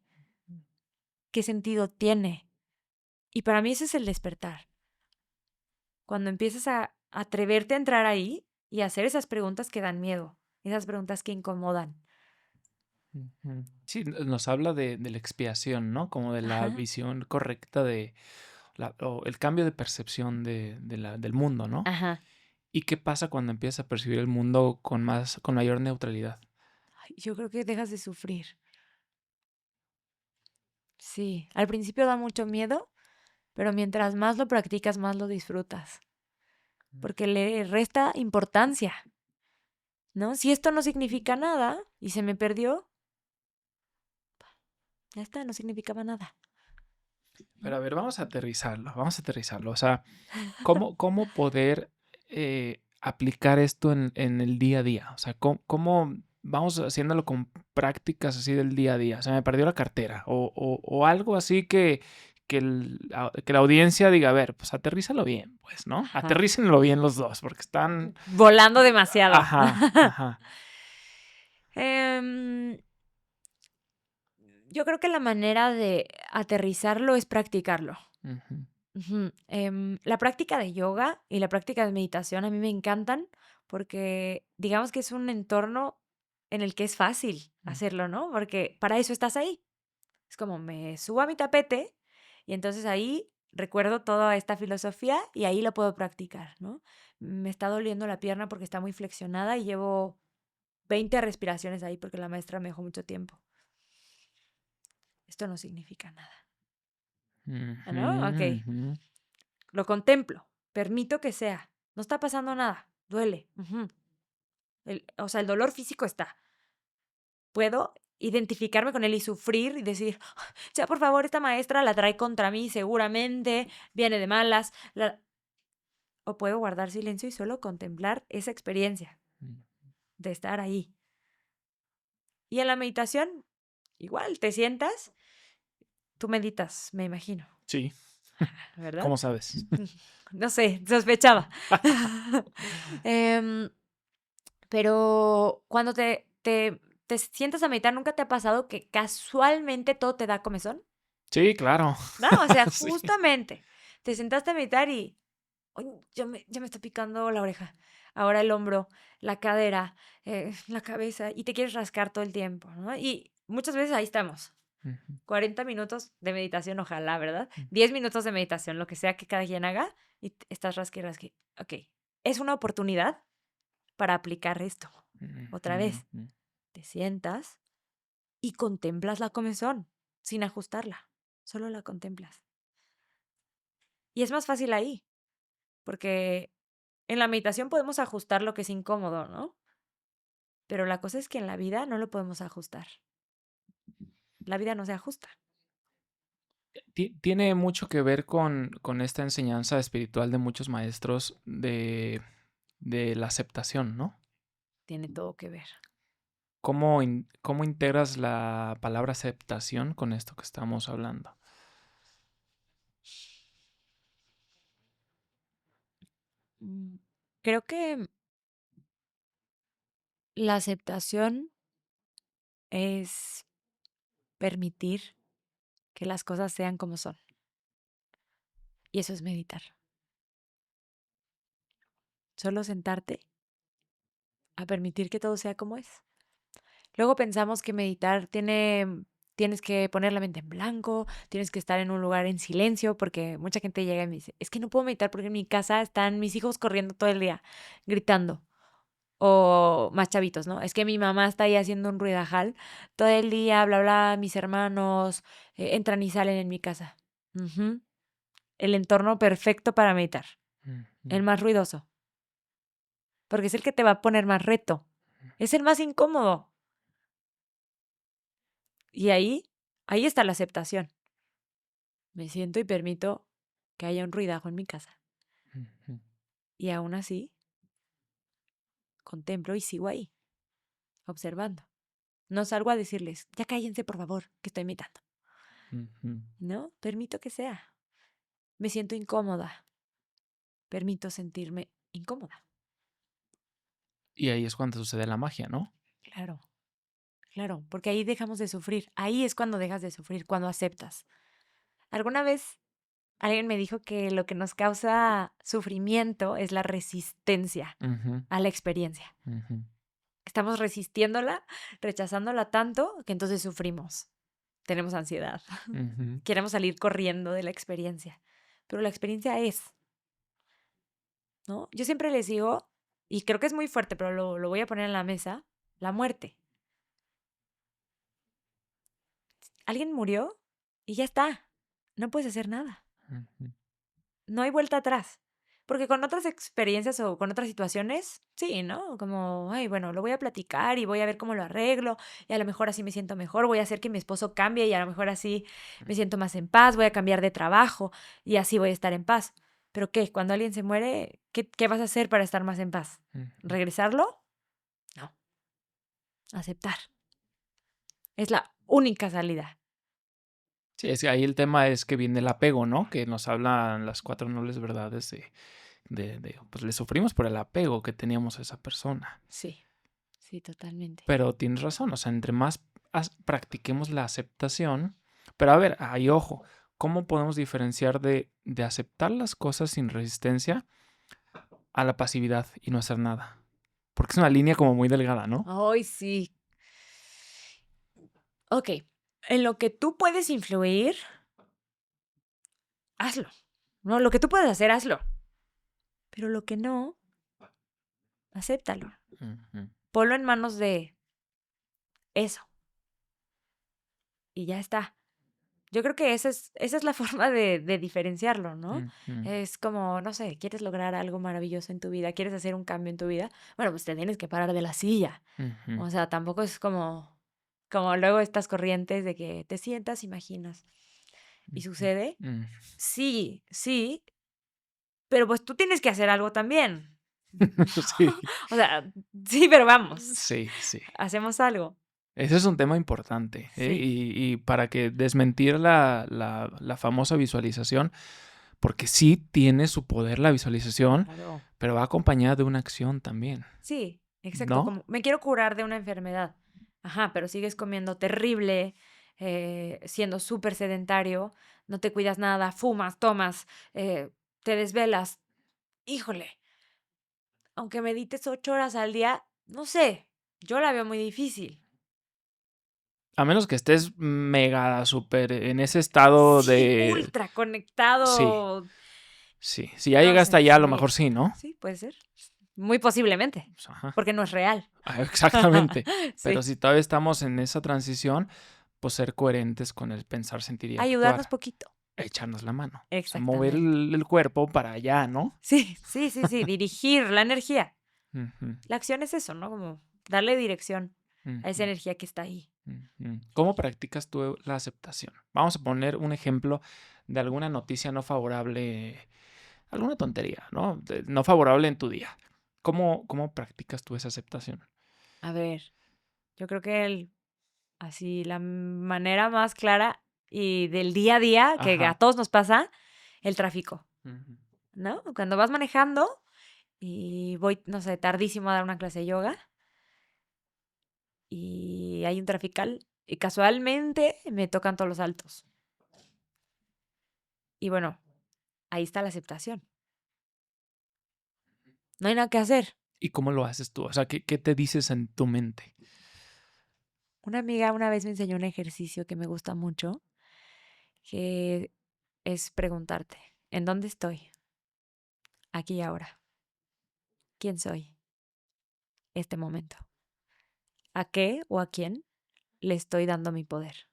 ¿Qué sentido tiene? Y para mí ese es el despertar. Cuando empiezas a atreverte a entrar ahí y a hacer esas preguntas que dan miedo, esas preguntas que incomodan. ujú. Sí, nos habla de la expiación, ¿no? Como de la Ajá, visión correcta o el cambio de percepción del mundo, ¿no? ajá. ¿Y qué pasa cuando empiezas a percibir el mundo con mayor neutralidad? Ay, yo creo que dejas de sufrir. Sí, al principio da mucho miedo, pero mientras más lo practicas, más lo disfrutas. Porque le resta importancia, ¿no? Si esto no significa nada y se me perdió, ya está, no significaba nada, Pero ¿no? a ver, vamos a aterrizarlo. O sea, ¿cómo poder aplicar esto en el día a día? O sea, vamos haciéndolo con prácticas así del día a día. Se me perdió la cartera o algo así que la audiencia diga, a ver, pues aterrízalo bien, pues, ¿no? Ajá. Aterrícenlo bien los dos, porque están... Volando demasiado. Ajá. Yo creo que la manera de aterrizarlo es practicarlo. Ujú. Ujú. La práctica de yoga y la práctica de meditación a mí me encantan porque digamos que es un entorno en el que es fácil hacerlo, ¿no? Porque para eso estás ahí. Es como me subo a mi tapete y entonces ahí recuerdo toda esta filosofía y ahí lo puedo practicar, ¿no? Me está doliendo la pierna porque está muy flexionada y llevo 20 respiraciones ahí porque la maestra me dejó mucho tiempo. Esto no significa nada, ¿no? Ok. Ujú. Lo contemplo, permito que sea. No está pasando nada, duele. Ujú. O sea, el dolor físico está. Puedo identificarme con él y sufrir y decir, ya por favor, esta maestra la trae contra mí seguramente, viene de malas. O puedo guardar silencio y solo contemplar esa experiencia de estar ahí. Y en la meditación, igual, te sientas, tú meditas, me imagino, Sí, ¿verdad? ¿cómo sabes? No sé, sospechaba. Em, pero cuando te sientas a meditar, ¿nunca te ha pasado que casualmente todo te da comezón? Sí, claro. No, o sea, Sí. justamente te sentaste a meditar y "Ay, ya me está picando la oreja, ahora el hombro, la cadera, la cabeza, y te quieres rascar todo el tiempo, ¿no? Y muchas veces ahí estamos. Ujú. 40 minutos de meditación, ojalá, ¿verdad? Mm. 10 minutos de meditación, lo que sea que cada quien haga, y estás rasque, rasque. Ok, es una oportunidad para aplicar esto. Otra vez, Ujú. te sientas y contemplas la comezón, sin ajustarla, solo la contemplas. Y es más fácil ahí, porque en la meditación podemos ajustar lo que es incómodo, ¿no? Pero la cosa es que en la vida no lo podemos ajustar. La vida no se ajusta. Tiene mucho que ver con esta enseñanza espiritual de muchos maestros de la aceptación, ¿no? Tiene todo que ver. ¿Cómo integras la palabra aceptación con esto que estamos hablando? Mm, Creo que la aceptación es permitir que las cosas sean como son. Y eso es meditar. Solo sentarte a permitir que todo sea como es. Luego pensamos que meditar tienes que poner la mente en blanco, tienes que estar en un lugar en silencio, porque mucha gente llega y me dice, es que no puedo meditar porque en mi casa están mis hijos corriendo todo el día, gritando. O más chavitos, ¿no? Es que mi mamá está ahí haciendo un ruidajal todo el día, bla, bla, mis hermanos entran y salen en mi casa. Ujú. El entorno perfecto para meditar, el Ujú. más ruidoso, porque es el que te va a poner más reto, es el más incómodo. Y ahí está la aceptación. Me siento y permito que haya un ruidajo en mi casa. Ujú. Y aún así, contemplo y sigo ahí, observando. No salgo a decirles, ya cállense por favor, que estoy meditando. Ujú. No, permito que sea. Me siento incómoda. Permito sentirme incómoda. Y ahí es cuando sucede la magia, ¿no? Claro, claro, porque ahí dejamos de sufrir. Ahí es cuando dejas de sufrir, cuando aceptas. Alguna vez alguien me dijo que lo que nos causa sufrimiento es la resistencia Ujú. a la experiencia. Ujú. Estamos resistiéndola, rechazándola tanto que entonces sufrimos. Tenemos ansiedad. Ujú. Queremos salir corriendo de la experiencia. Pero la experiencia es, ¿no? Yo siempre les digo, y creo que es muy fuerte, pero lo voy a poner en la mesa, la muerte. Alguien murió y ya está. No puedes hacer nada. Ujú. No hay vuelta atrás. Porque con otras experiencias o con otras situaciones, sí, ¿no? Como, ay, bueno, lo voy a platicar y voy a ver cómo lo arreglo y a lo mejor así me siento mejor, voy a hacer que mi esposo cambie y a lo mejor así me siento más en paz, voy a cambiar de trabajo y así voy a estar en paz. Pero ¿qué? Cuando alguien se muere, ¿qué vas a hacer para estar más en paz? Ujú. ¿Regresarlo? No. Aceptar. Es la única salida. Sí, es que ahí el tema es que viene el apego, ¿no? Que nos hablan las 4 nobles verdades pues le sufrimos por el apego que teníamos a esa persona. Sí, sí, totalmente. Pero tienes razón, o sea, entre más practiquemos la aceptación, pero a ver, ahí ojo, ¿cómo podemos diferenciar de aceptar las cosas sin resistencia a la pasividad y no hacer nada? Porque es una línea como muy delgada, ¿no? Ay, sí. Ok, en lo que tú puedes influir, hazlo. No, lo que tú puedes hacer, hazlo. Pero lo que no, acéptalo. Ujú. Ponlo en manos de eso. Y ya está. Yo creo que esa es la forma de diferenciarlo, ¿no? Ujú. Es como, no sé, quieres lograr algo maravilloso en tu vida, quieres hacer un cambio en tu vida, bueno, pues te tienes que parar de la silla. Ujú. O sea, tampoco es como luego estas corrientes de que te sientas, imaginas y sucede. Ujú. Sí, sí, pero pues tú tienes que hacer algo también. Sí, O sea, sí, pero vamos, sí, sí. hacemos algo. Ese es un tema importante, ¿eh? Sí, Y para que desmentir la famosa visualización, porque sí tiene su poder la visualización, claro. pero va acompañada de una acción también, Sí, exacto, ¿no? como me quiero curar de una enfermedad. Ajá, pero sigues comiendo terrible, siendo súper sedentario, no te cuidas nada, fumas, tomas, te desvelas. Híjole, aunque medites 8 horas al día, no sé, yo la veo muy difícil. A menos que estés mega súper en ese estado Sí, de... ultra Sí, conectado. sí. Si ya No llegaste sé, allá, a lo sí, mejor sí, ¿no? sí, puede ser. Muy posiblemente, Pues, ajá. porque no es real. Exactamente. Pero Sí, si todavía estamos en esa transición, pues ser coherentes con el pensar, sentir y ayudarnos actuar. poquito. Echarnos la mano. O sea, mover Exactamente. el cuerpo para allá, ¿no? Sí, sí, sí, sí, dirigir la energía. Ujú, La acción es eso, ¿no? Como darle dirección a esa ujú, energía que está ahí. ujú. ¿Cómo practicas tú la aceptación? Vamos a poner un ejemplo de alguna noticia no favorable, alguna tontería, ¿no? No favorable en tu día. ¿Cómo practicas tú esa aceptación? A ver, yo creo que así la manera más clara y del día a día que a Ajá. todos nos pasa, el tráfico, Ujú, ¿no? Cuando vas manejando y voy, no sé, tardísimo a dar una clase de yoga y hay un trafical y casualmente me tocan todos los altos. Y bueno, ahí está la aceptación. No hay nada que hacer. ¿Y cómo lo haces tú? O sea, ¿qué te dices en tu mente? Una amiga una vez me enseñó un ejercicio que me gusta mucho, que es preguntarte, ¿en dónde estoy? Aquí y ahora. ¿Quién soy? Este momento. ¿A qué o a quién le estoy dando mi poder?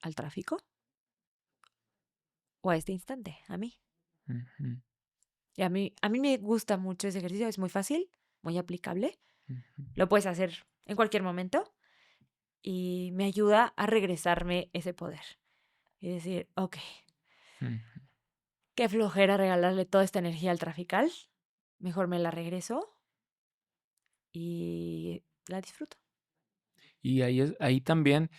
¿Al tráfico? ¿O a este instante? A mí. Ujú, Y a mí me gusta mucho ese ejercicio, es muy fácil, muy aplicable. ujú, Lo puedes hacer en cualquier momento y me ayuda a regresarme ese poder. Y decir, ok, ujú. qué flojera regalarle toda esta energía al trafical. Mejor me la regreso y la disfruto. Y ahí también,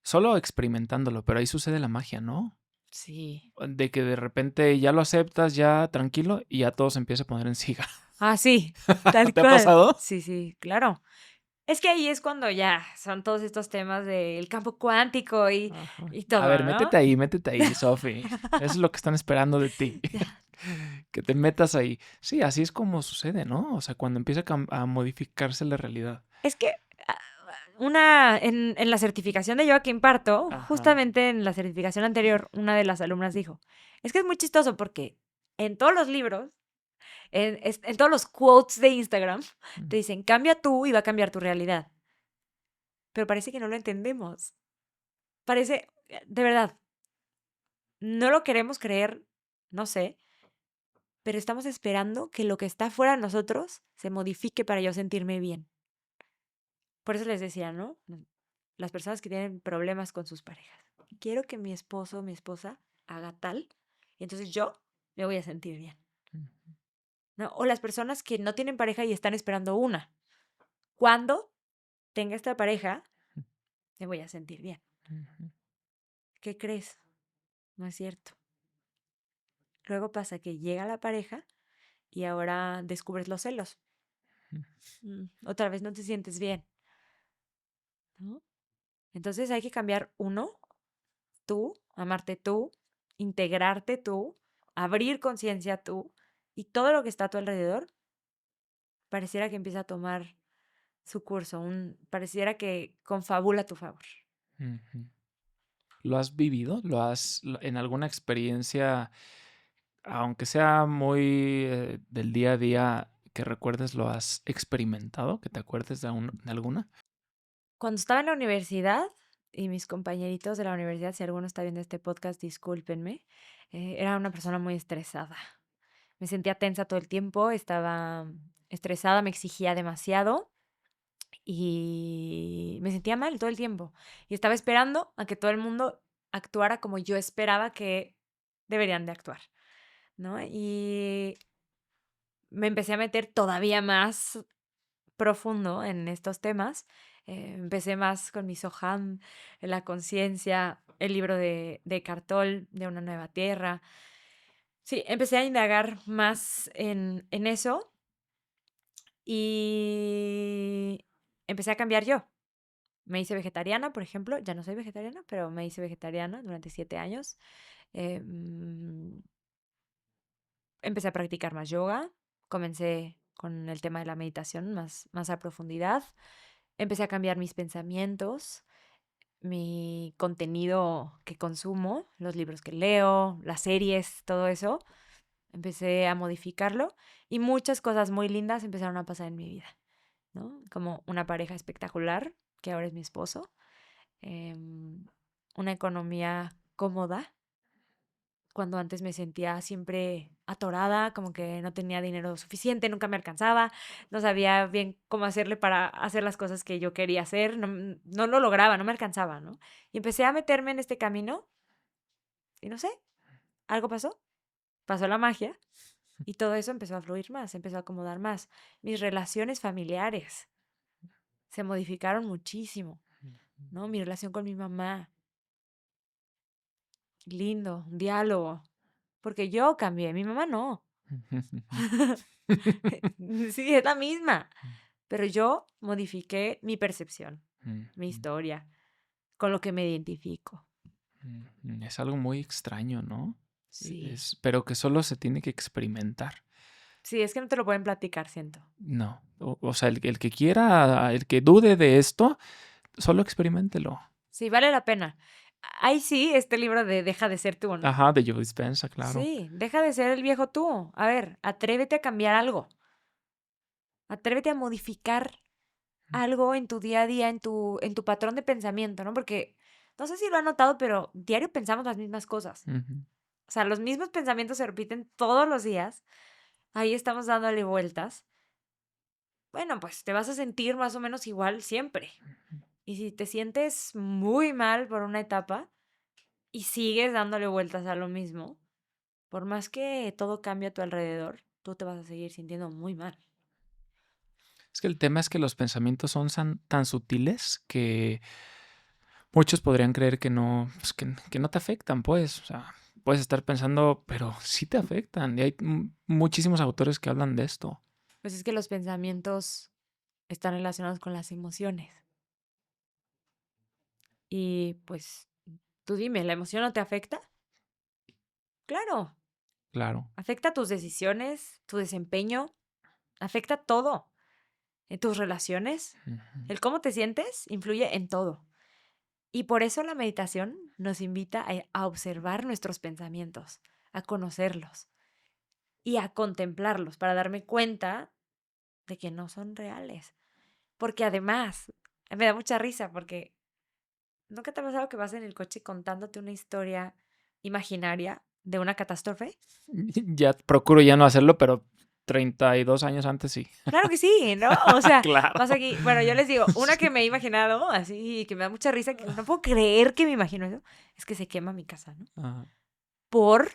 solo experimentándolo, pero ahí sucede la magia, ¿no? Sí. De que de repente ya lo aceptas, ya tranquilo, y ya todo se empieza a poner en siga. Ah, sí, tal ¿Te ha cual. pasado? Sí, sí, claro. Es que ahí es cuando ya son todos estos temas del campo cuántico y, Ajá. y A todo, ver, ¿no? métete ahí, Sofi. Eso es lo que están esperando de ti. Ya. Que te metas ahí. Sí, así es como sucede, ¿no? O sea, cuando empieza a modificarse la realidad. Es que ah, en la certificación de yoga que imparto, Ajá. justamente en la certificación anterior, una de las alumnas dijo, es que es muy chistoso porque en todos los libros, en todos los quotes de Instagram, te Mm. dicen, cambia tú y va a cambiar tu realidad. Pero parece que no lo entendemos. Parece, de verdad, no lo queremos creer, no sé, pero estamos esperando que lo que está fuera de nosotros se modifique para yo sentirme bien. Por eso les decía, ¿no? Las personas que tienen problemas con sus parejas. Quiero que mi esposo o mi esposa haga tal, y entonces yo me voy a sentir bien, ¿no? O las personas que no tienen pareja y están esperando una. ¿Cuándo? tenga esta pareja, me voy a sentir bien. ¿Qué crees? No es cierto. Luego pasa que llega la pareja y ahora descubres los celos. Otra vez no te sientes bien, ¿no? Entonces hay que cambiar tú, amarte tú, integrarte tú, abrir conciencia tú, y todo lo que está a tu alrededor pareciera que empieza a tomar su curso, pareciera que confabula a tu favor. ¿Lo has vivido? En alguna experiencia, aunque sea muy del día a día, que recuerdes, lo has experimentado? ¿Que te acuerdes de alguna? Cuando estaba en la universidad, y mis compañeritos de la universidad, si alguno está viendo este podcast, discúlpenme, era una persona muy estresada. Me sentía tensa todo el tiempo, estaba estresada, me exigía demasiado y me sentía mal todo el tiempo. Y estaba esperando a que todo el mundo actuara como yo esperaba que deberían de actuar, ¿no? Y me empecé a meter todavía más profundo en estos temas. Empecé más con mi Soham, la conciencia, el libro de Cartol, de Una Nueva Tierra. Sí, empecé a indagar más en eso y empecé a cambiar yo. Me hice vegetariana, por ejemplo. Ya no soy vegetariana, pero me hice vegetariana durante 7 años. Empecé a practicar más yoga. Comencé con el tema de la meditación más a profundidad. Empecé a cambiar mis pensamientos, mi contenido que consumo, los libros que leo, las series, todo eso. Empecé a modificarlo y muchas cosas muy lindas empezaron a pasar en mi vida, ¿no? Como una pareja espectacular, que ahora es mi esposo, em, una economía cómoda, cuando antes me sentía siempre atorada, como que no tenía dinero suficiente, nunca me alcanzaba, no sabía bien cómo hacerle para hacer las cosas que yo quería hacer, no lo lograba, no me alcanzaba, ¿no? Y empecé a meterme en este camino y no sé, algo pasó la magia y todo eso empezó a fluir más, empezó a acomodar más. Mis relaciones familiares se modificaron muchísimo, ¿no? Mi relación con mi mamá, lindo, un diálogo, porque yo cambié, mi mamá no. Sí, es la misma, pero yo modifiqué mi percepción, mi historia, con lo que me identifico. Es algo muy extraño, ¿no? Sí. Pero que solo se tiene que experimentar. Sí, es que no te lo pueden platicar, siento. No, o sea, el que quiera, el que dude de esto, solo experiméntelo. Sí, vale la pena. Ahí sí, este libro de Deja de ser tú, ¿no? Ajá, de Joe Dispenza, claro. Sí, deja de ser el viejo tú. A ver, atrévete a cambiar algo. Atrévete a modificar algo en tu día a día, en tu patrón de pensamiento, ¿no? Porque no sé si lo han notado, pero diario pensamos las mismas cosas. Ujú. O sea, los mismos pensamientos se repiten todos los días. Ahí estamos dándole vueltas. Bueno, pues te vas a sentir más o menos igual siempre. Y si te sientes muy mal por una etapa y sigues dándole vueltas a lo mismo, por más que todo cambie a tu alrededor, tú te vas a seguir sintiendo muy mal. Es que el tema es que los pensamientos son tan sutiles que muchos podrían creer que no, pues, que no te afectan, pues. O sea, puedes estar pensando, pero sí te afectan. Y hay muchísimos autores que hablan de esto. Pues es que los pensamientos están relacionados con las emociones. Y pues tú dime, ¿la emoción no te afecta? Claro, Claro. afecta tus decisiones, tu desempeño, afecta todo. En tus relaciones, Ujú. el cómo te sientes influye en todo. Y por eso la meditación nos invita a observar nuestros pensamientos, a conocerlos y a contemplarlos para darme cuenta de que no son reales. Porque además, me da mucha risa porque ¿nunca te ha pasado que vas en el coche contándote una historia imaginaria de una catástrofe? Ya procuro ya no hacerlo, pero 32 años antes sí. Claro que sí, ¿no? O sea, Claro. vas aquí, bueno, yo les digo, una que me he imaginado así, que me da mucha risa, que no puedo creer que me imagino eso, es que se quema mi casa, ¿no? Ajá. ¿Por?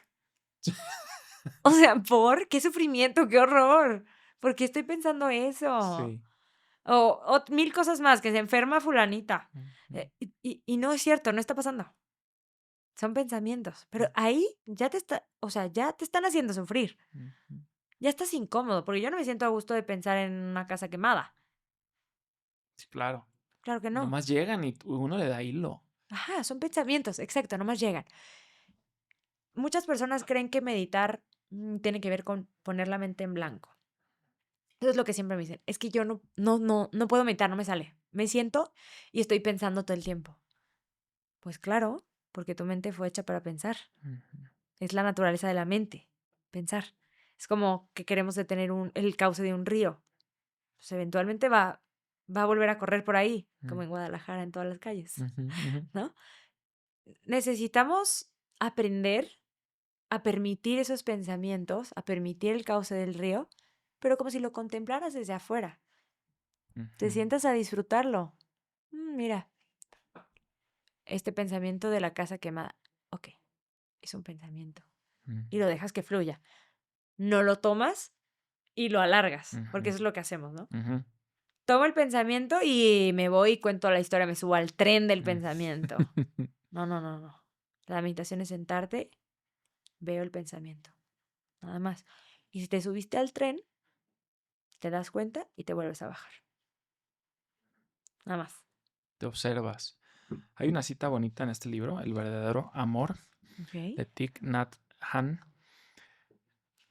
O sea, ¿por? ¡Qué sufrimiento, qué horror! ¿Por qué estoy pensando eso? Sí. O mil cosas más, que se enferma fulanita. Ujú, Y no es cierto, no está pasando. Son pensamientos. Pero ahí ya o sea, ya te están haciendo sufrir. ujú. Ya estás incómodo, porque yo no me siento a gusto de pensar en una casa quemada. Sí, claro. Claro que no. Nomás llegan y uno le da hilo. Ajá, son pensamientos, exacto, nomás llegan. Muchas personas creen que meditar tiene que ver con poner la mente en blanco. Eso es lo que siempre me dicen. Es que yo no puedo meditar, no me sale. Me siento y estoy pensando todo el tiempo. Pues claro, porque tu mente fue hecha para pensar. Ujú, Es la naturaleza de la mente, pensar. Es como que queremos detener el cauce de un río. Pues eventualmente va a volver a correr por ahí, mm, como en Guadalajara, en todas las calles, ujú, ujú, ¿no? Necesitamos aprender a permitir esos pensamientos, a permitir el cauce del río, pero como si lo contemplaras desde afuera. Te ujú, sientas a disfrutarlo. Mira, este pensamiento de la casa quemada. Ok, es un pensamiento. Y lo dejas que fluya. No lo tomas y lo alargas, porque ujú, eso es lo que hacemos, ¿no? ujú, Tomo el pensamiento y me voy y cuento la historia, me subo al tren del ujú. pensamiento. No, no, no, no. La meditación es sentarte, veo el pensamiento, nada más. Y si te subiste al tren, te das cuenta y te vuelves a bajar, nada más. Te observas. Hay una cita bonita en este libro, El verdadero amor, Ok. de Thich Nhat Hanh.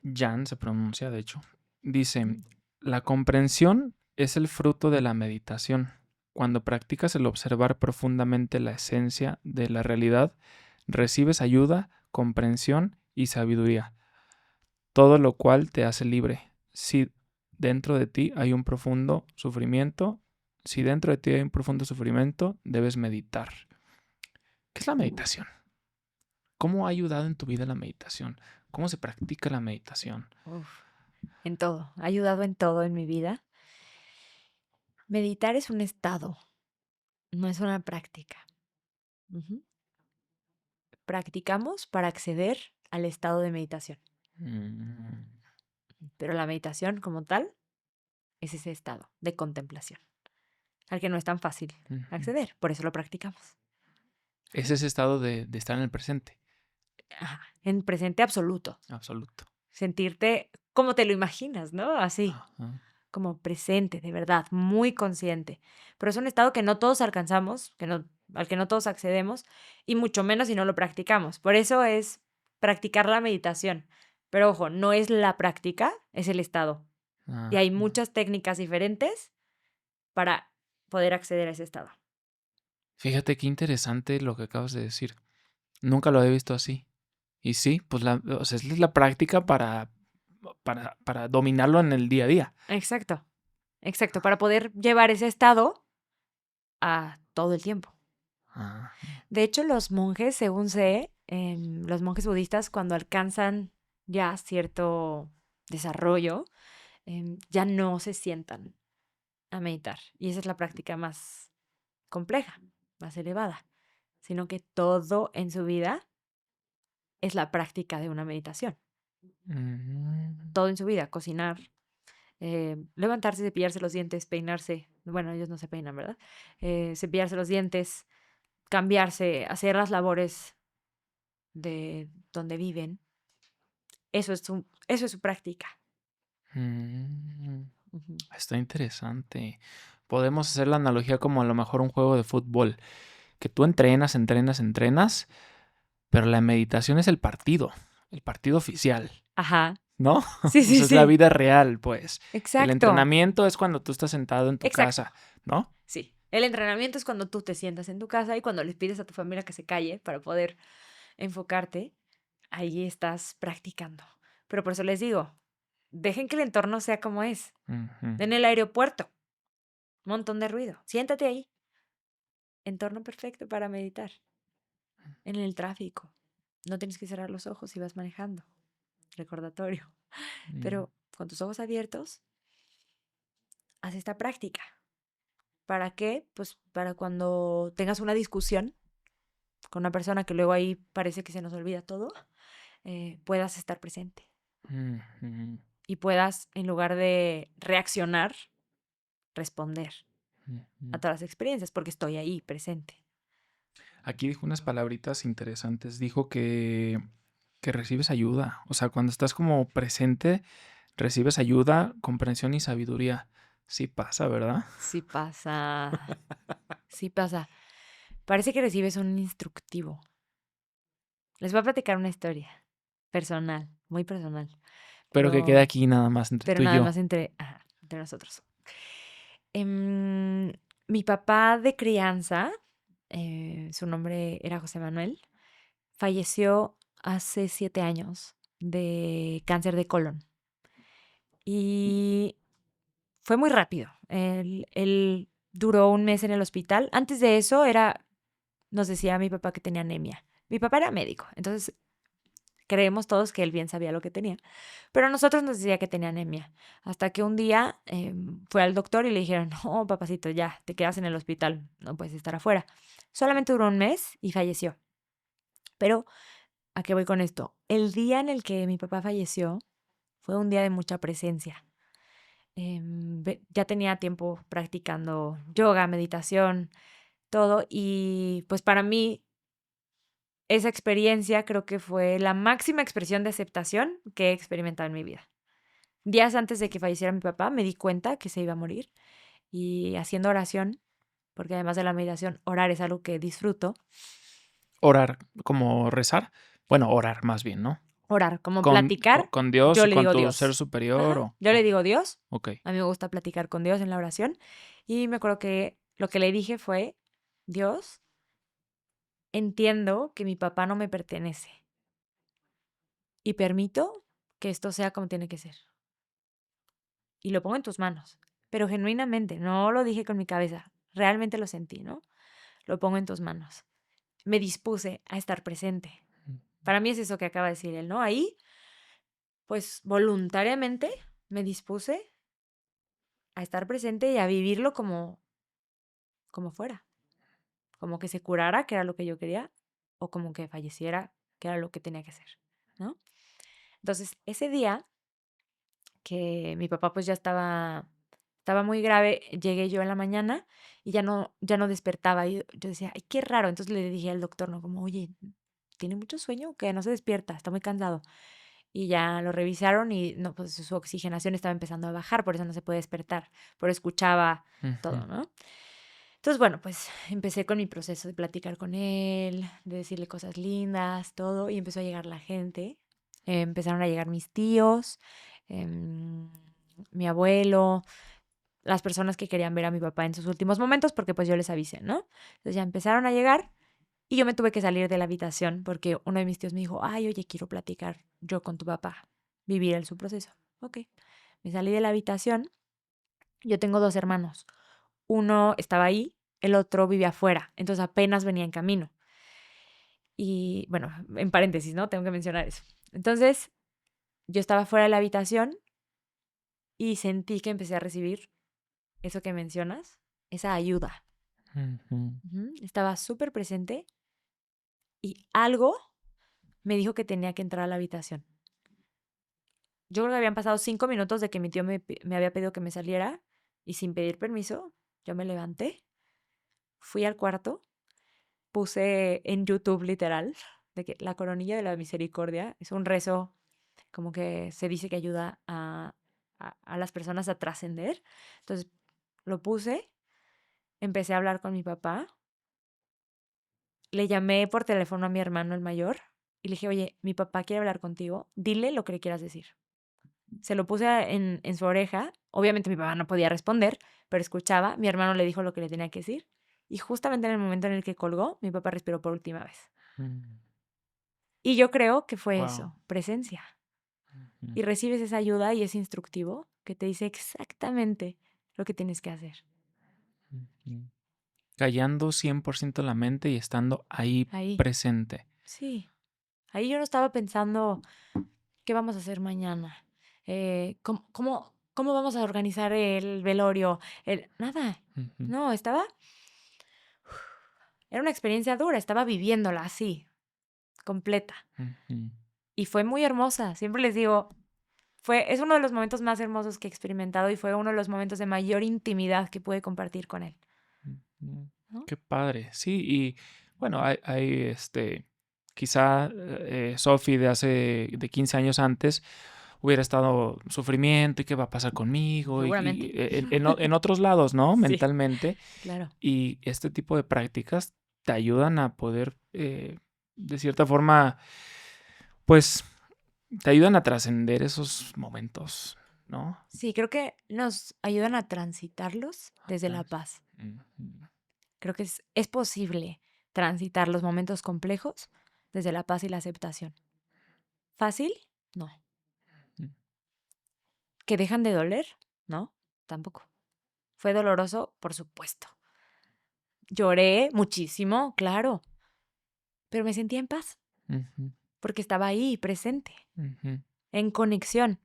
Jan se pronuncia, de hecho. Dice, Mm. la comprensión es el fruto de la meditación. Cuando practicas el observar profundamente la esencia de la realidad, recibes ayuda, comprensión y sabiduría, todo lo cual te hace libre. Si dentro de ti hay un profundo sufrimiento, si dentro de ti hay un profundo sufrimiento, debes meditar. ¿Qué es la meditación? ¿Cómo ha ayudado en tu vida la meditación? ¿Cómo se practica la meditación? Uf, en todo. Ha ayudado en todo en mi vida. Meditar es un estado, no es una práctica. Ujú. Practicamos para acceder al estado de meditación. Mm, Pero la meditación como tal es ese estado de contemplación, al que no es tan fácil ujú. acceder. Por eso lo practicamos. Es ese estado de estar en el presente, Ajá, en presente absoluto. absoluto. Sentirte como te lo imaginas, ¿no? Así, Ajá. como presente, de verdad, muy consciente. Pero es un estado que no todos alcanzamos, al que no todos accedemos, y mucho menos si no lo practicamos. Por eso es practicar la meditación. Pero ojo, no es la práctica, es el estado. Y Ah, hay muchas técnicas diferentes para poder acceder a ese estado. fíjate qué interesante lo que acabas de decir. Nunca lo había visto así. Y sí, pues o sea, es la práctica para dominarlo en el día a día. Exacto, exacto, para poder llevar ese estado a todo el tiempo. Ah, De hecho, los monjes, según sé, los monjes budistas, cuando alcanzan ya cierto desarrollo, ya no se sientan a meditar. Y esa es la práctica más compleja, más elevada, sino que todo en su vida es la práctica de una meditación. mm, Todo en su vida, cocinar, levantarse, cepillarse los dientes, peinarse. Bueno, ellos no se peinan, ¿verdad? Cepillarse los dientes, cambiarse, hacer las labores de donde viven. Eso es su práctica. mm. Ujú. Está interesante. Podemos hacer la analogía como a lo mejor un juego de fútbol, que tú entrenas, entrenas, entrenas, pero la meditación es el partido oficial, Ajá. ¿no? Sí, O sí, sea, es la sí. vida real, pues. El Exacto. entrenamiento es cuando tú estás sentado en tu Exacto. casa, ¿no? Sí. El entrenamiento es cuando tú te sientas en tu casa y cuando les pides a tu familia que se calle para poder enfocarte, ahí estás practicando. Pero por eso les digo, dejen que el entorno sea como es. Ujú, En el aeropuerto, un montón de ruido. Siéntate ahí. Entorno perfecto para meditar. En el tráfico. No tienes que cerrar los ojos si vas manejando. Recordatorio. mm, Pero con tus ojos abiertos, haz esta práctica. ¿Para qué? Pues para cuando tengas una discusión con una persona que luego ahí parece que se nos olvida todo, puedas estar presente ujú. y puedas, en lugar de reaccionar, responder a Ujú. todas las experiencias porque estoy ahí presente. Aquí dijo unas palabritas interesantes. Dijo que recibes ayuda. O sea, cuando estás como presente, recibes ayuda, comprensión y sabiduría. Sí pasa, ¿verdad? Sí pasa, sí pasa. Parece que recibes un instructivo. Les voy a platicar una historia personal, muy personal, Pero que quede pero, aquí nada más entre pero tú y nada yo. más entre nosotros. Mi papá de crianza, su nombre era José Manuel, falleció hace 7 años de cáncer de colon. Y fue muy rápido. Él duró un mes en el hospital. Antes de eso nos decía mi papá que tenía anemia. Mi papá era médico, entonces creemos todos que él bien sabía lo que tenía. Pero a nosotros nos decía que tenía anemia. Hasta que un día fue al doctor y le dijeron, no, papacito, ya, te quedas en el hospital, no puedes estar afuera. Solamente duró un mes y falleció. Pero, ¿a qué voy con esto? El día en el que mi papá falleció fue un día de mucha presencia. Ya tenía tiempo practicando yoga, meditación, todo. Y pues para mí esa experiencia creo que fue la máxima expresión de aceptación que he experimentado en mi vida. Días antes de que falleciera mi papá me di cuenta que se iba a morir y haciendo oración, porque además de la meditación, orar es algo que disfruto. Orar, como rezar. Bueno, orar más bien, ¿no? Orar, como Con, con- platicar, con Dios yo o le con digo tu ser Dios. superior Ajá, yo le digo Dios. ok. A mí me gusta platicar con Dios en la oración. Y me acuerdo que lo que le dije fue, Dios, entiendo que mi papá no me pertenece y permito que esto sea como tiene que ser. Y lo pongo en tus manos. Pero genuinamente, no lo dije con mi cabeza, realmente lo sentí, ¿no? Lo pongo en tus manos. Me dispuse a estar presente. Para mí es eso que acaba de decir él, ¿no? Ahí, pues voluntariamente me dispuse a estar presente y a vivirlo como fuera. Como que se curara, que era lo que yo quería, o como que falleciera, que era lo que tenía que hacer, ¿no? Entonces, ese día que mi papá pues ya estaba muy grave, llegué yo en la mañana y ya no despertaba. Y yo decía, ay, qué raro. Entonces le dije al doctor, ¿no? Como, oye, ¿tiene mucho sueño? Que no se despierta, está muy cansado. Y ya lo revisaron y no, pues su oxigenación estaba empezando a bajar, por eso no se puede despertar, pero escuchaba Ujú. todo, ¿no? Entonces, bueno, pues empecé con mi proceso de platicar con él, de decirle cosas lindas, todo, y empezó a llegar la gente. Empezaron a llegar mis tíos, em, mi abuelo, las personas que querían ver a mi papá en sus últimos momentos, porque pues yo les avisé, ¿no? Entonces ya empezaron a llegar y yo me tuve que salir de la habitación porque uno de mis tíos me dijo, ay, oye, quiero platicar yo con tu papá, vivir él su proceso. Ok, me salí de la habitación. Yo tengo 2 hermanos. Uno estaba ahí, el otro vivía afuera, entonces apenas venía en camino. Y bueno, en paréntesis, ¿no? Tengo que mencionar eso. Entonces, yo estaba fuera de la habitación y sentí que empecé a recibir eso que mencionas, esa ayuda. Ujú. Ujú. Estaba súper presente y algo me dijo que tenía que entrar a la habitación. Yo creo que habían pasado 5 minutos de que mi tío me había pedido que me saliera y sin pedir permiso, yo me levanté, fui al cuarto, puse en YouTube literal de que la coronilla de la misericordia es un rezo como que se dice que ayuda a las personas a trascender. Entonces lo puse, empecé a hablar con mi papá, le llamé por teléfono a mi hermano el mayor y le dije, oye, mi papá quiere hablar contigo, dile lo que le quieras decir. Se lo puse en su oreja, obviamente mi papá no podía responder, pero escuchaba, mi hermano le dijo lo que le tenía que decir y justamente en el momento en el que colgó, mi papá respiró por última vez. Y yo creo que fue Wow. eso, presencia. Y recibes esa ayuda y ese instructivo que te dice exactamente lo que tienes que hacer. Callando 100% la mente y estando ahí Ahí, presente. sí. Ahí yo no estaba pensando qué vamos a hacer mañana. ¿Cómo vamos a organizar el velorio? Nada. Ujú. No, era una experiencia dura, estaba viviéndola así, completa. Ujú. Y fue muy hermosa. Siempre les digo, es uno de los momentos más hermosos que he experimentado y fue uno de los momentos de mayor intimidad que pude compartir con él, Ujú. ¿no? Qué padre. Sí, y bueno, quizá Sophie de 15 años antes hubiera estado sufrimiento y qué va a pasar conmigo Seguramente. en otros lados, ¿no? Sí, Mentalmente. claro. Y este tipo de prácticas te ayudan a poder, de cierta forma, pues, te ayudan a trascender esos momentos, ¿no? Sí, creo que nos ayudan a transitarlos desde la paz. Ujú, Creo que es posible transitar los momentos complejos desde la paz y la aceptación. ¿Fácil? No. ujú, ¿Que dejan de doler? No, tampoco. ¿Fue doloroso? Por supuesto. Lloré muchísimo, claro, pero me sentía en paz ujú, porque estaba ahí, presente, ujú. en conexión.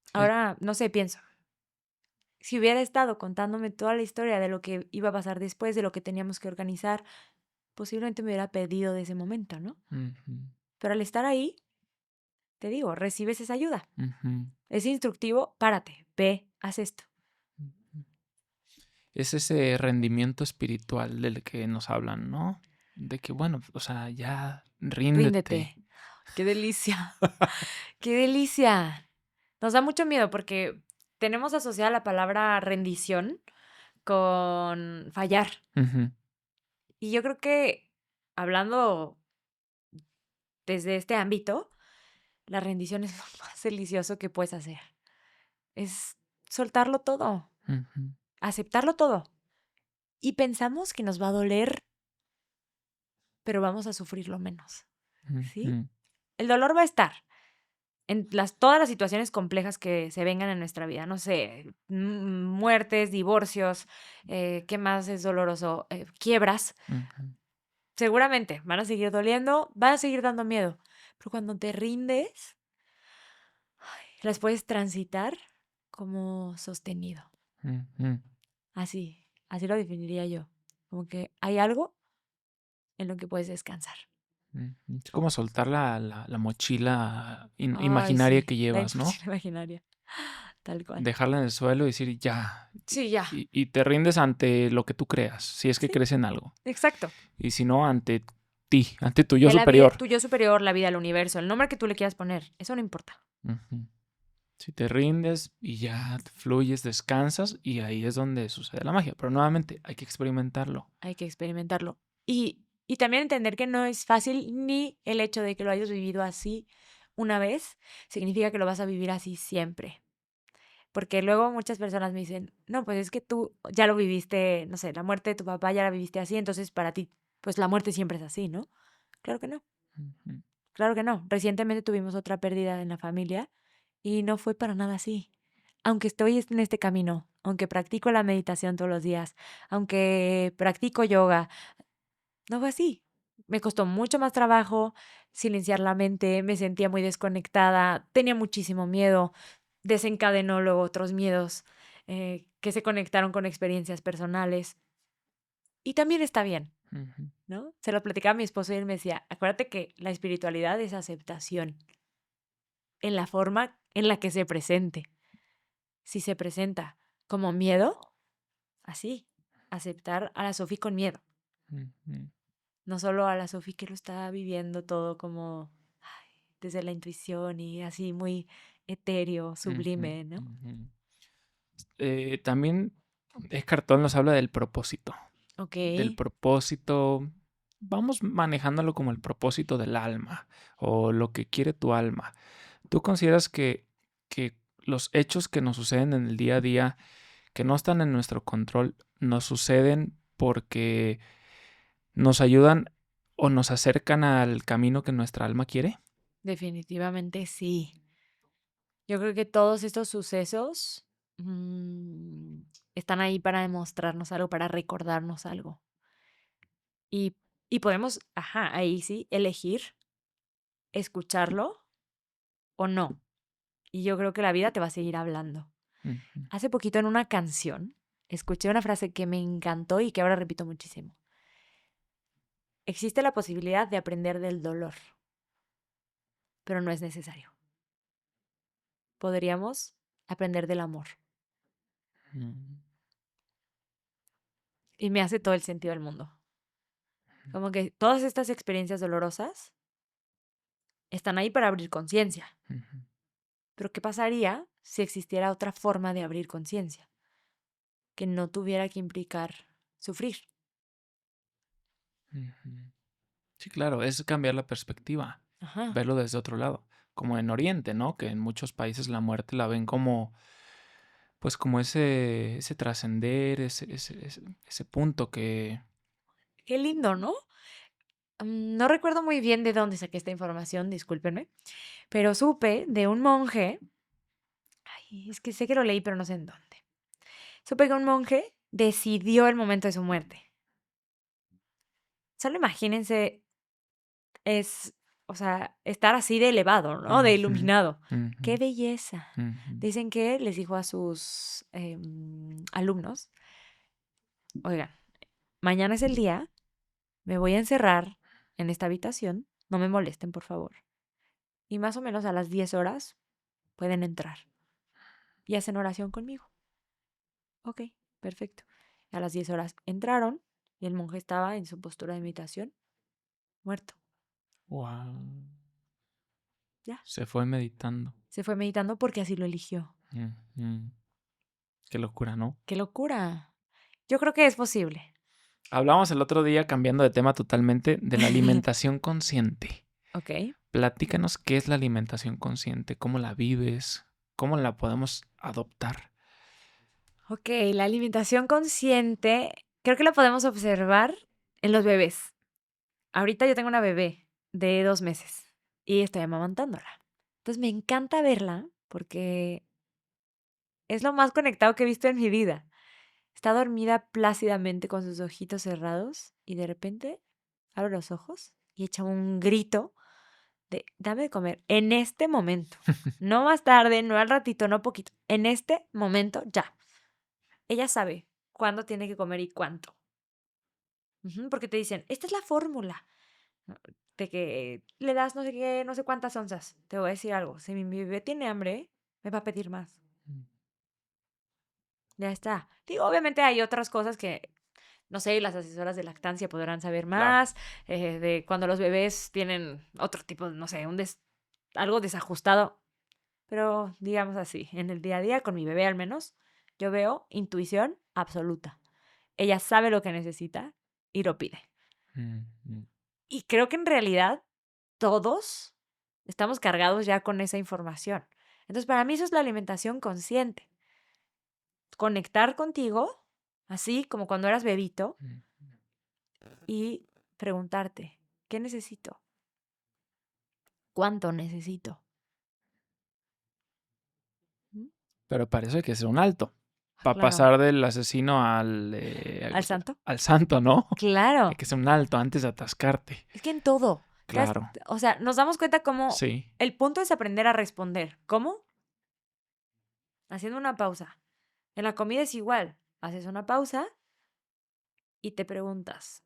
Es- Ahora, no sé, pienso, si hubiera estado contándome toda la historia de lo que iba a pasar después, de lo que teníamos que organizar, posiblemente me hubiera perdido de ese momento, ¿no? ujú, Pero al estar ahí, te digo, recibes esa ayuda. ujú, Es instructivo, párate, ve, haz esto. ujú. Es ese rendimiento espiritual del que nos hablan, ¿no? De que, bueno, o sea, ya ríndete. Ríndete. ¡Qué delicia! ¡Qué delicia! Nos da mucho miedo porque tenemos asociada la palabra rendición con fallar. Ujú, Y yo creo que hablando desde este ámbito, la rendición es lo más delicioso que puedes hacer. Es soltarlo todo, ujú, aceptarlo todo. Y pensamos que nos va a doler, pero vamos a sufrirlo menos. ¿Sí? ujú, El dolor va a estar en todas las situaciones complejas que se vengan en nuestra vida. No sé, muertes, divorcios, ¿qué más es doloroso? Quiebras. ujú, Seguramente van a seguir doliendo, van a seguir dando miedo. Pero cuando te rindes, las puedes transitar como sostenido. ujú. Así lo definiría yo. Como que hay algo en lo que puedes descansar. Ujú. Es como soltar la mochila Ay, imaginaria sí, que la llevas, ¿no? imposible imaginaria. Tal cual. Dejarla en el suelo y decir ya. Sí, ya. Y te rindes ante lo que tú creas, si es que Sí, crees en algo. exacto. Y si no, ante ti, ante tu yo La vida, superior. tu yo superior, la vida, el universo, el nombre que tú le quieras poner, eso no importa. Ujú. Si te rindes y ya fluyes, descansas y ahí es donde sucede la magia. Pero nuevamente hay que experimentarlo. Hay que experimentarlo. Y también entender que no es fácil ni el hecho de que lo hayas vivido así una vez, significa que lo vas a vivir así siempre. Porque luego muchas personas me dicen, no, pues es que tú ya lo viviste, no sé, la muerte de tu papá ya la viviste así, entonces para ti, pues la muerte siempre es así, ¿no? Claro que no, Ujú, claro que no. Recientemente tuvimos otra pérdida en la familia y no fue para nada así. Aunque estoy en este camino, aunque practico la meditación todos los días, aunque practico yoga, no fue así. Me costó mucho más trabajo silenciar la mente, me sentía muy desconectada, tenía muchísimo miedo, desencadenó luego otros miedos que se conectaron con experiencias personales. Y también está bien, ujú, ¿no? Se lo platicaba a mi esposo y él me decía, acuérdate que la espiritualidad es aceptación en la forma en la que se presente. Si se presenta como miedo, así, aceptar a la Sofi con miedo. ujú, No solo a la Sofi que lo está viviendo todo como ay, desde la intuición y así muy etéreo, ujú, sublime, ¿no? ujú. También Eckhart Tolle nos habla del propósito. Ok, Del propósito, vamos manejándolo como el propósito del alma o lo que quiere tu alma. ¿Tú consideras que los hechos que nos suceden en el día a día, que no están en nuestro control, nos suceden porque nos ayudan o nos acercan al camino que nuestra alma quiere? definitivamente sí. Yo creo que todos estos sucesos están ahí para demostrarnos algo, para recordarnos algo. Y, y podemos, ajá, ahí sí, elegir escucharlo o no. Y yo creo que la vida te va a seguir hablando. Ujú, Hace poquito en una canción escuché una frase que me encantó y que ahora repito muchísimo. Existe la posibilidad de aprender del dolor, pero no es necesario. podríamos aprender del amor. Mm. Y me hace todo el sentido del mundo. Como que todas estas experiencias dolorosas están ahí para abrir conciencia. Ujú. Pero ¿qué pasaría si existiera otra forma de abrir conciencia? Que no tuviera que implicar sufrir. Ujú. Sí, claro, es cambiar la perspectiva, Ajá. verlo desde otro lado, como en Oriente, ¿no? Que en muchos países la muerte la ven como, pues como ese trascender, ese punto que... Qué lindo, ¿no? No recuerdo muy bien de dónde saqué esta información, discúlpenme, pero supe de un monje. Ay, es que sé que lo leí, pero no sé en dónde. Supe que un monje decidió el momento de su muerte. Solo imagínense, o sea, estar así de elevado, ¿no? De Ujú, iluminado. ¡Qué ujú, belleza! ujú. Dicen que les dijo a sus alumnos, oigan, mañana es el día, me voy a encerrar en esta habitación, no me molesten, por favor. Y más o menos a las 10 horas pueden entrar y hacen oración conmigo. Ok, perfecto. A las 10 horas entraron y el monje estaba en su postura de meditación, muerto. Wow. Ya, Se fue meditando. se fue meditando porque así lo eligió. Ujú. Qué locura, ¿no? ¡Qué locura! Yo creo que es posible. Hablamos el otro día, cambiando de tema totalmente, de la alimentación consciente. Ok. Platícanos qué es la alimentación consciente, cómo la vives, cómo la podemos adoptar. Ok, la alimentación consciente, creo que la podemos observar en los bebés. Ahorita yo tengo una bebé de 2 meses y estoy amamantándola. Entonces me encanta verla porque es lo más conectado que he visto en mi vida. Está dormida plácidamente con sus ojitos cerrados y de repente abre los ojos y echa un grito de dame de comer en este momento. No más tarde, no al ratito, no poquito. En este momento, ya. Ella sabe cuándo tiene que comer y cuánto. Porque te dicen, esta es la fórmula, ¿no? De que le das no sé qué, no sé cuántas onzas. Te voy a decir algo. Si mi bebé tiene hambre, me va a pedir más. Ya está. Digo, obviamente hay otras cosas que, no sé, las asesoras de lactancia podrán saber Claro. más, de cuando los bebés tienen otro tipo, no sé, algo desajustado. Pero digamos así, en el día a día, con mi bebé al menos, yo veo intuición absoluta. Ella sabe lo que necesita y lo pide. Ujú. Y creo que en realidad todos estamos cargados ya con esa información. Entonces, para mí eso es la alimentación consciente. Conectar contigo, así como cuando eras bebito, y preguntarte, ¿qué necesito? ¿Cuánto necesito? ¿Mm? Pero para eso hay que hacer un alto. Para Claro. pasar del asesino ¿Al santo? al santo, ¿no? Hay Claro. que hacer un alto antes de atascarte. Es que en todo. Claro. O sea, nos damos cuenta cómo Sí. el punto es aprender a responder. ¿Cómo? Haciendo una pausa. En la comida es igual. Haces una pausa y te preguntas,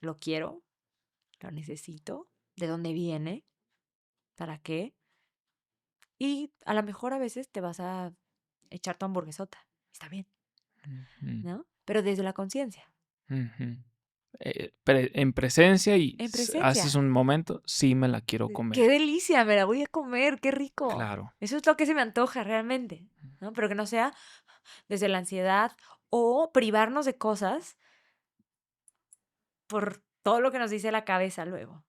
¿lo quiero? ¿Lo necesito? ¿De dónde viene? ¿Para qué? Y a lo mejor a veces te vas a echar tu hamburguesota. Está bien, Ujú, ¿no? Pero desde la conciencia. ujú. En presencia y En haces presencia. un momento, sí me la quiero ¡Qué comer. delicia! Me la voy a comer, qué rico. Claro. Eso es lo que se me antoja realmente, ¿no? Pero que no sea desde la ansiedad o privarnos de cosas por todo lo que nos dice la cabeza luego,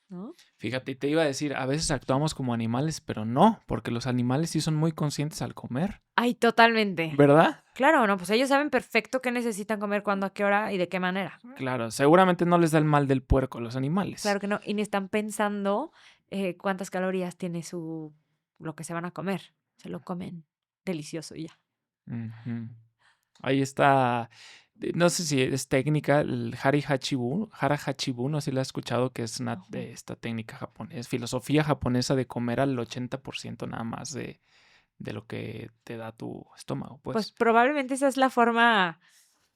¿no? Fíjate, te iba a decir, a veces actuamos como animales, pero no, porque los animales sí son muy conscientes al comer, Ay, totalmente. ¿verdad? Claro, no, pues ellos saben perfecto qué necesitan comer, cuándo, a qué hora y de qué manera. Claro, seguramente no les da el mal del puerco a los animales. Claro que no. Y ni están pensando cuántas calorías tiene lo que se van a comer. Se lo comen delicioso y ya. Ujú. Ahí está, no sé si es técnica, el Hara Hachibu, no sé si lo has escuchado, que es Ujú. esta técnica japonesa, filosofía japonesa de comer al 80% nada más de lo que te da tu estómago, Pues pues. probablemente esa es la forma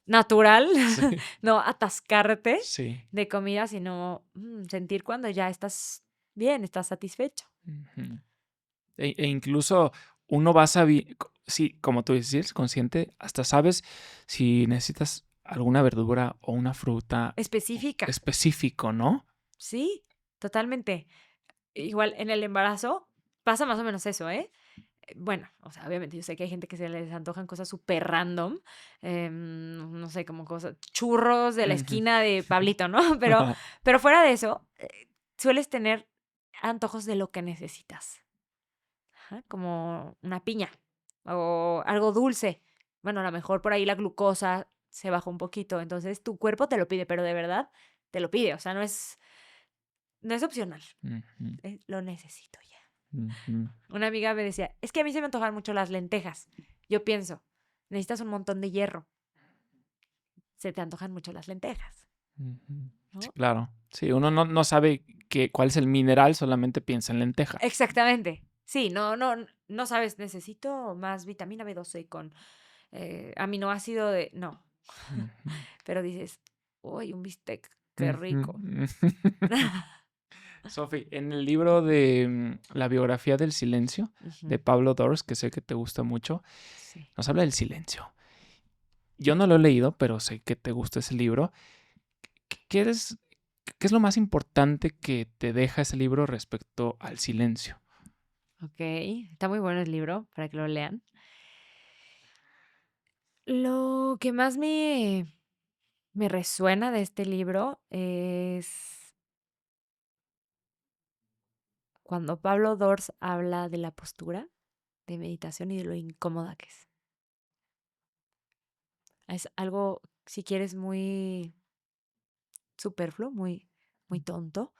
natural, Sí, no atascarte sí. de comida, sino sentir cuando ya estás bien, estás satisfecho. Ujú. E incluso uno va sabiendo, sí, como tú dices, consciente, hasta sabes si necesitas alguna verdura o una fruta Específica. específico, ¿no? Sí, totalmente. Igual en el embarazo pasa más o menos eso, ¿eh? Bueno, o sea, obviamente yo sé que hay gente que se les antojan cosas súper random, no sé, como cosas, churros de la Ujú. esquina de Pablito, ¿no? Pero fuera de eso, sueles tener antojos de lo que necesitas. Ajá, como una piña o algo dulce. Bueno, a lo mejor por ahí la glucosa se bajó un poquito, entonces tu cuerpo te lo pide, pero de verdad te lo pide, o sea, no es opcional, Ujú, lo necesito ya. ujú, Una amiga me decía, es que a mí se me antojan mucho las lentejas. Yo pienso, necesitas un montón de hierro, se te antojan mucho las lentejas, ujú. Sí, ¿no? claro. Sí, uno no sabe cuál es el mineral, solamente piensa en lenteja. Exactamente. Sí, no sabes, necesito más vitamina B12 con aminoácido de... No, Ujú, pero dices, uy, un bistec, qué rico. ujú. Sofi, en el libro de La biografía del silencio de Ujú, Pablo Dors, que sé que te gusta mucho, sí. nos habla del silencio. Yo no lo he leído, pero sé que te gusta ese libro. ¿Qué es, qué es lo más importante que te deja ese libro respecto al silencio? Ok, está muy bueno el libro para que lo lean. Lo que más me resuena de este libro es cuando Pablo Dors habla de la postura de meditación y de lo incómoda que es. Es algo, si quieres, muy superfluo, muy tonto,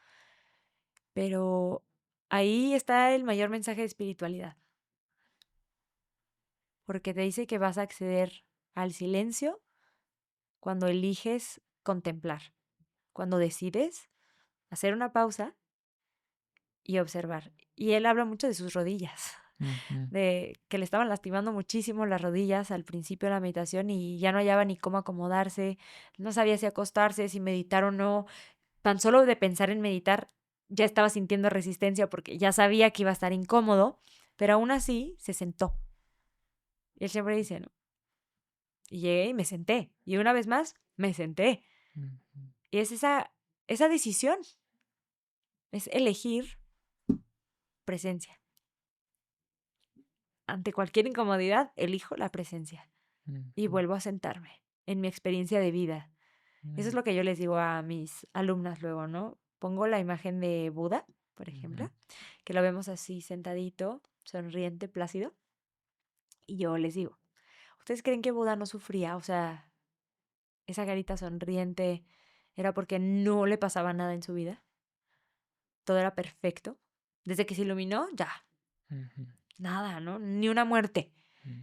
pero ahí está el mayor mensaje de espiritualidad, porque te dice que vas a acceder al silencio cuando eliges contemplar, cuando decides hacer una pausa y observar. Y él habla mucho de sus rodillas, Ujú, de que le estaban lastimando muchísimo las rodillas al principio de la meditación y ya no hallaba ni cómo acomodarse, no sabía si acostarse, si meditar o no. Tan solo de pensar en meditar ya estaba sintiendo resistencia porque ya sabía que iba a estar incómodo, pero aún así se sentó. Y él siempre dice, ¿no? Y llegué y me senté. Y una vez más, me senté. ujú, Y es esa decisión, es elegir presencia. Ante cualquier incomodidad, elijo la presencia y ujú, vuelvo a sentarme en mi experiencia de vida. Eso es ujú, lo que yo les digo a mis alumnas luego, ¿no? Pongo la imagen de Buda, por ujú, ejemplo, que lo vemos así sentadito, sonriente, plácido, y yo les digo, ¿ustedes creen que Buda no sufría? O sea, esa carita sonriente era porque no le pasaba nada en su vida, todo era perfecto. Desde que se iluminó, ya, ujú, nada, ¿no? Ni una muerte. ujú,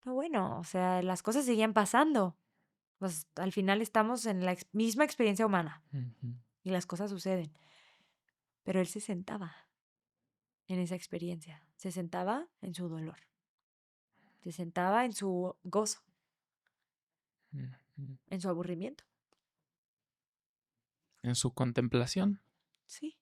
No, bueno, o sea, las cosas seguían pasando. Pues al final estamos en la misma experiencia humana ujú. y las cosas suceden. Pero él se sentaba en esa experiencia, se sentaba en su dolor, se sentaba en su gozo, Ujú. en su aburrimiento. En su contemplación. Sí.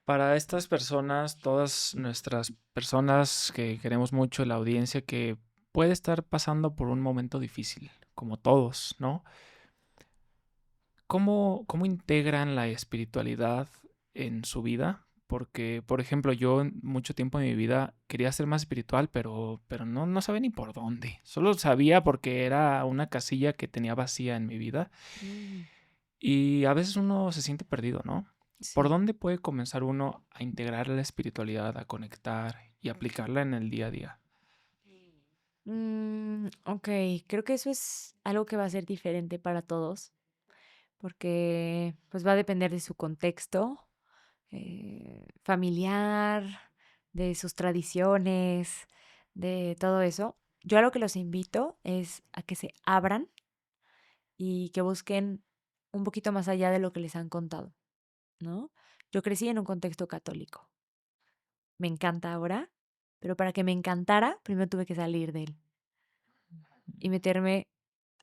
Para estas personas, todas nuestras personas que queremos mucho, la audiencia que puede estar pasando por un momento difícil, como todos, ¿no? ¿Cómo integran la espiritualidad en su vida? Porque, por ejemplo, yo en mucho tiempo de mi vida quería ser más espiritual, pero no sabía ni por dónde. Solo sabía porque era una casilla que tenía vacía en mi vida. Mm, Y a veces uno se siente perdido, ¿no? ¿Por sí. dónde puede comenzar uno a integrar la espiritualidad, a conectar y aplicarla en el día a día? Ok, creo que eso es algo que va a ser diferente para todos, porque pues va a depender de su contexto familiar, de sus tradiciones, de todo eso. Yo a lo que los invito es a que se abran y que busquen un poquito más allá de lo que les han contado, ¿no? Yo crecí en un contexto católico. Me encanta ahora, pero para que me encantara, primero tuve que salir de él y meterme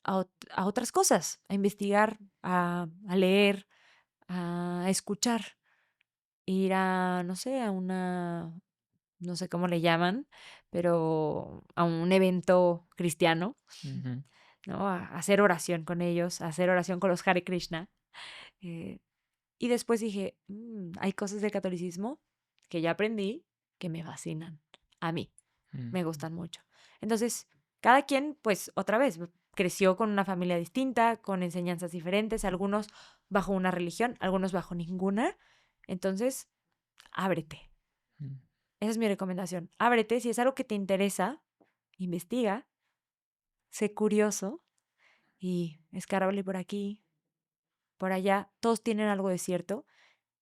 a otras cosas, a investigar, a leer, a escuchar. ir a, no sé, no sé cómo le llaman, pero a un evento cristiano, Ujú. ¿no? A hacer oración con ellos, a hacer oración con los Hare Krishna. eh, y después dije, hay cosas del catolicismo que ya aprendí que me fascinan. A mí, me Ujú. gustan mucho. Entonces, cada quien, pues, otra vez, creció con una familia distinta, con enseñanzas diferentes, algunos bajo una religión, algunos bajo ninguna. Entonces, ábrete. Ujú. Esa es mi recomendación. Ábrete, si es algo que te interesa, investiga, sé curioso y escárbale por aquí, por allá. Todos tienen algo de cierto.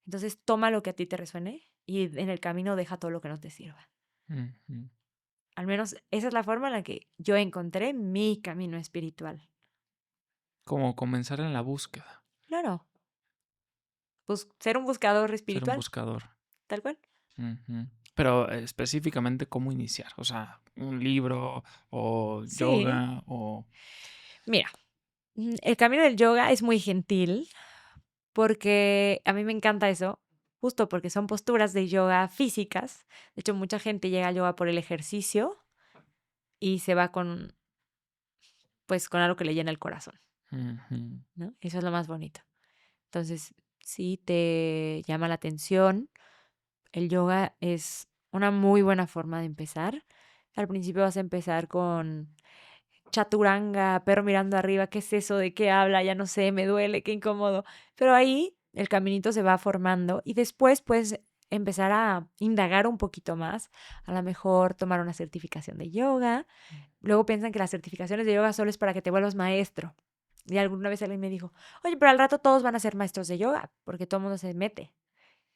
Entonces, toma lo que a ti te resuene y en el camino deja todo lo que no te sirva. Ujú. Al menos esa es la forma en la que yo encontré mi camino espiritual. Como comenzar en la búsqueda, Claro, ser un buscador ser un espiritual, buscador. tal cual. Ujú. Pero específicamente, ¿cómo iniciar? O sea, un libro o Sí, yoga o... mira, el camino del yoga es muy gentil porque a mí me encanta eso, justo porque son posturas de yoga físicas. De hecho, mucha gente llega al yoga por el ejercicio y se va pues, con algo que le llena el corazón, Ujú. ¿no? Eso es lo más bonito. Entonces, si te llama la atención, el yoga es una muy buena forma de empezar. Al principio vas a empezar con chaturanga, perro mirando arriba, ¿qué es eso? ¿De qué habla? Ya no sé, me duele, qué incómodo. Pero ahí el caminito se va formando y después puedes empezar a indagar un poquito más, a lo mejor tomar una certificación de yoga. Luego piensan que las certificaciones de yoga solo es para que te vuelvas maestro. Y alguna vez alguien me dijo, oye, pero al rato todos van a ser maestros de yoga, porque todo el mundo se mete.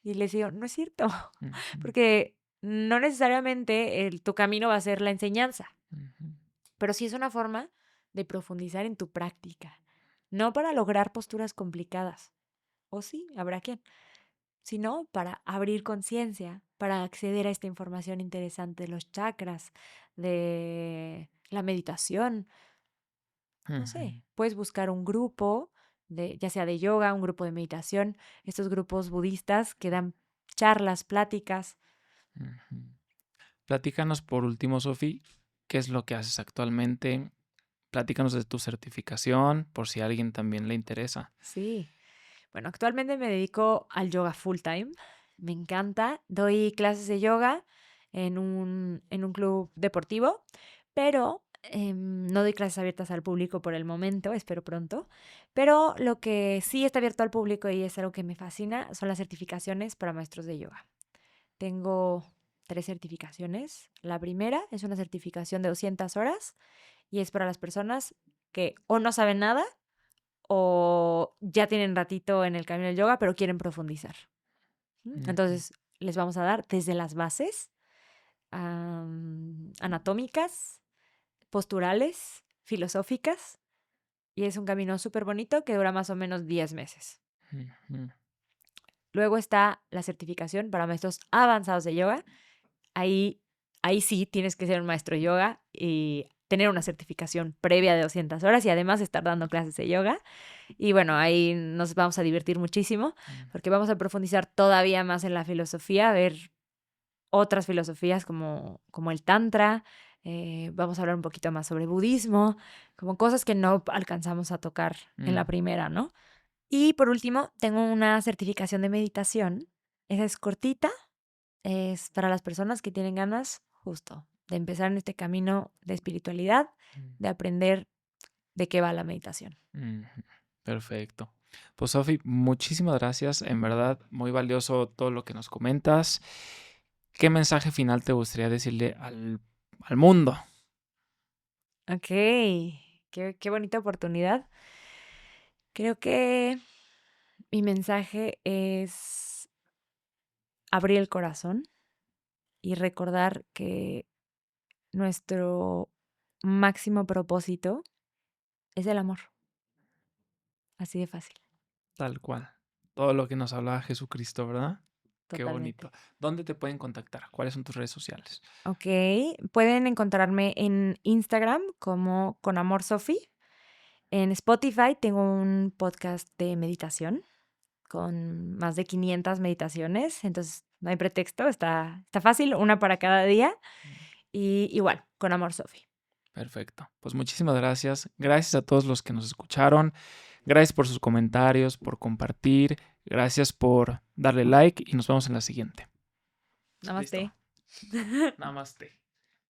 Y les digo, no es cierto, Ujú. porque no necesariamente tu camino va a ser la enseñanza, Ujú. pero sí es una forma de profundizar en tu práctica, no para lograr posturas complicadas, o sí, habrá quien, sino para abrir conciencia, para acceder a esta información interesante de los chakras, de la meditación, no Ujú. sé, puedes buscar un grupo ya sea de yoga, un grupo de meditación, estos grupos budistas que dan charlas, pláticas. Ujú. Platícanos por último, Sofi, ¿qué es lo que haces actualmente? Platícanos de tu certificación, por si a alguien también le interesa. Sí. Bueno, actualmente me dedico al yoga full time. Me encanta. Doy clases de yoga en un club deportivo, pero no doy clases abiertas al público por el momento, espero pronto. Pero lo que sí está abierto al público y es algo que me fascina son las certificaciones para maestros de yoga. Tengo 3 certificaciones. La primera es una certificación de 200 horas y es para las personas que o no saben nada o ya tienen ratito en el camino del yoga, pero quieren profundizar. Ujú. Entonces, les vamos a dar desde las bases anatómicas, posturales, filosóficas, y es un camino súper bonito que dura más o menos 10 meses. Ujú. Luego está la certificación para maestros avanzados de yoga. Ahí, ahí sí tienes que ser un maestro de yoga y tener una certificación previa de 200 horas y además estar dando clases de yoga. Y bueno, ahí nos vamos a divertir muchísimo porque vamos a profundizar todavía más en la filosofía, a ver otras filosofías como el Tantra. Vamos a hablar un poquito más sobre budismo, como cosas que no alcanzamos a tocar en la Mm. primera, ¿no? Y por último, tengo una certificación de meditación. Esa es cortita, es para las personas que tienen ganas justo de empezar en este camino de espiritualidad, Mm. de aprender de qué va la meditación. Ujú. Perfecto. Pues Sofi, muchísimas gracias. En verdad, muy valioso todo lo que nos comentas. ¿Qué mensaje final te gustaría decirle al mundo? Ok, qué bonita oportunidad. Creo que mi mensaje es abrir el corazón y recordar que nuestro máximo propósito es el amor. Así de fácil, Tal cual. Todo lo que nos hablaba Jesucristo, ¿verdad? Qué totalmente. bonito. ¿Dónde te pueden contactar? ¿Cuáles son tus redes sociales? Ok, pueden encontrarme en Instagram como Con Amor Sofi. En Spotify tengo un podcast de meditación con más de 500 meditaciones. Entonces, no hay pretexto, está fácil, una para cada día. Y igual, con amor, Sofi. Perfecto. Pues muchísimas gracias. Gracias a todos los que nos escucharon. Gracias por sus comentarios, por compartir. Gracias por darle like y nos vemos en la siguiente. Namaste. Listo. Namaste.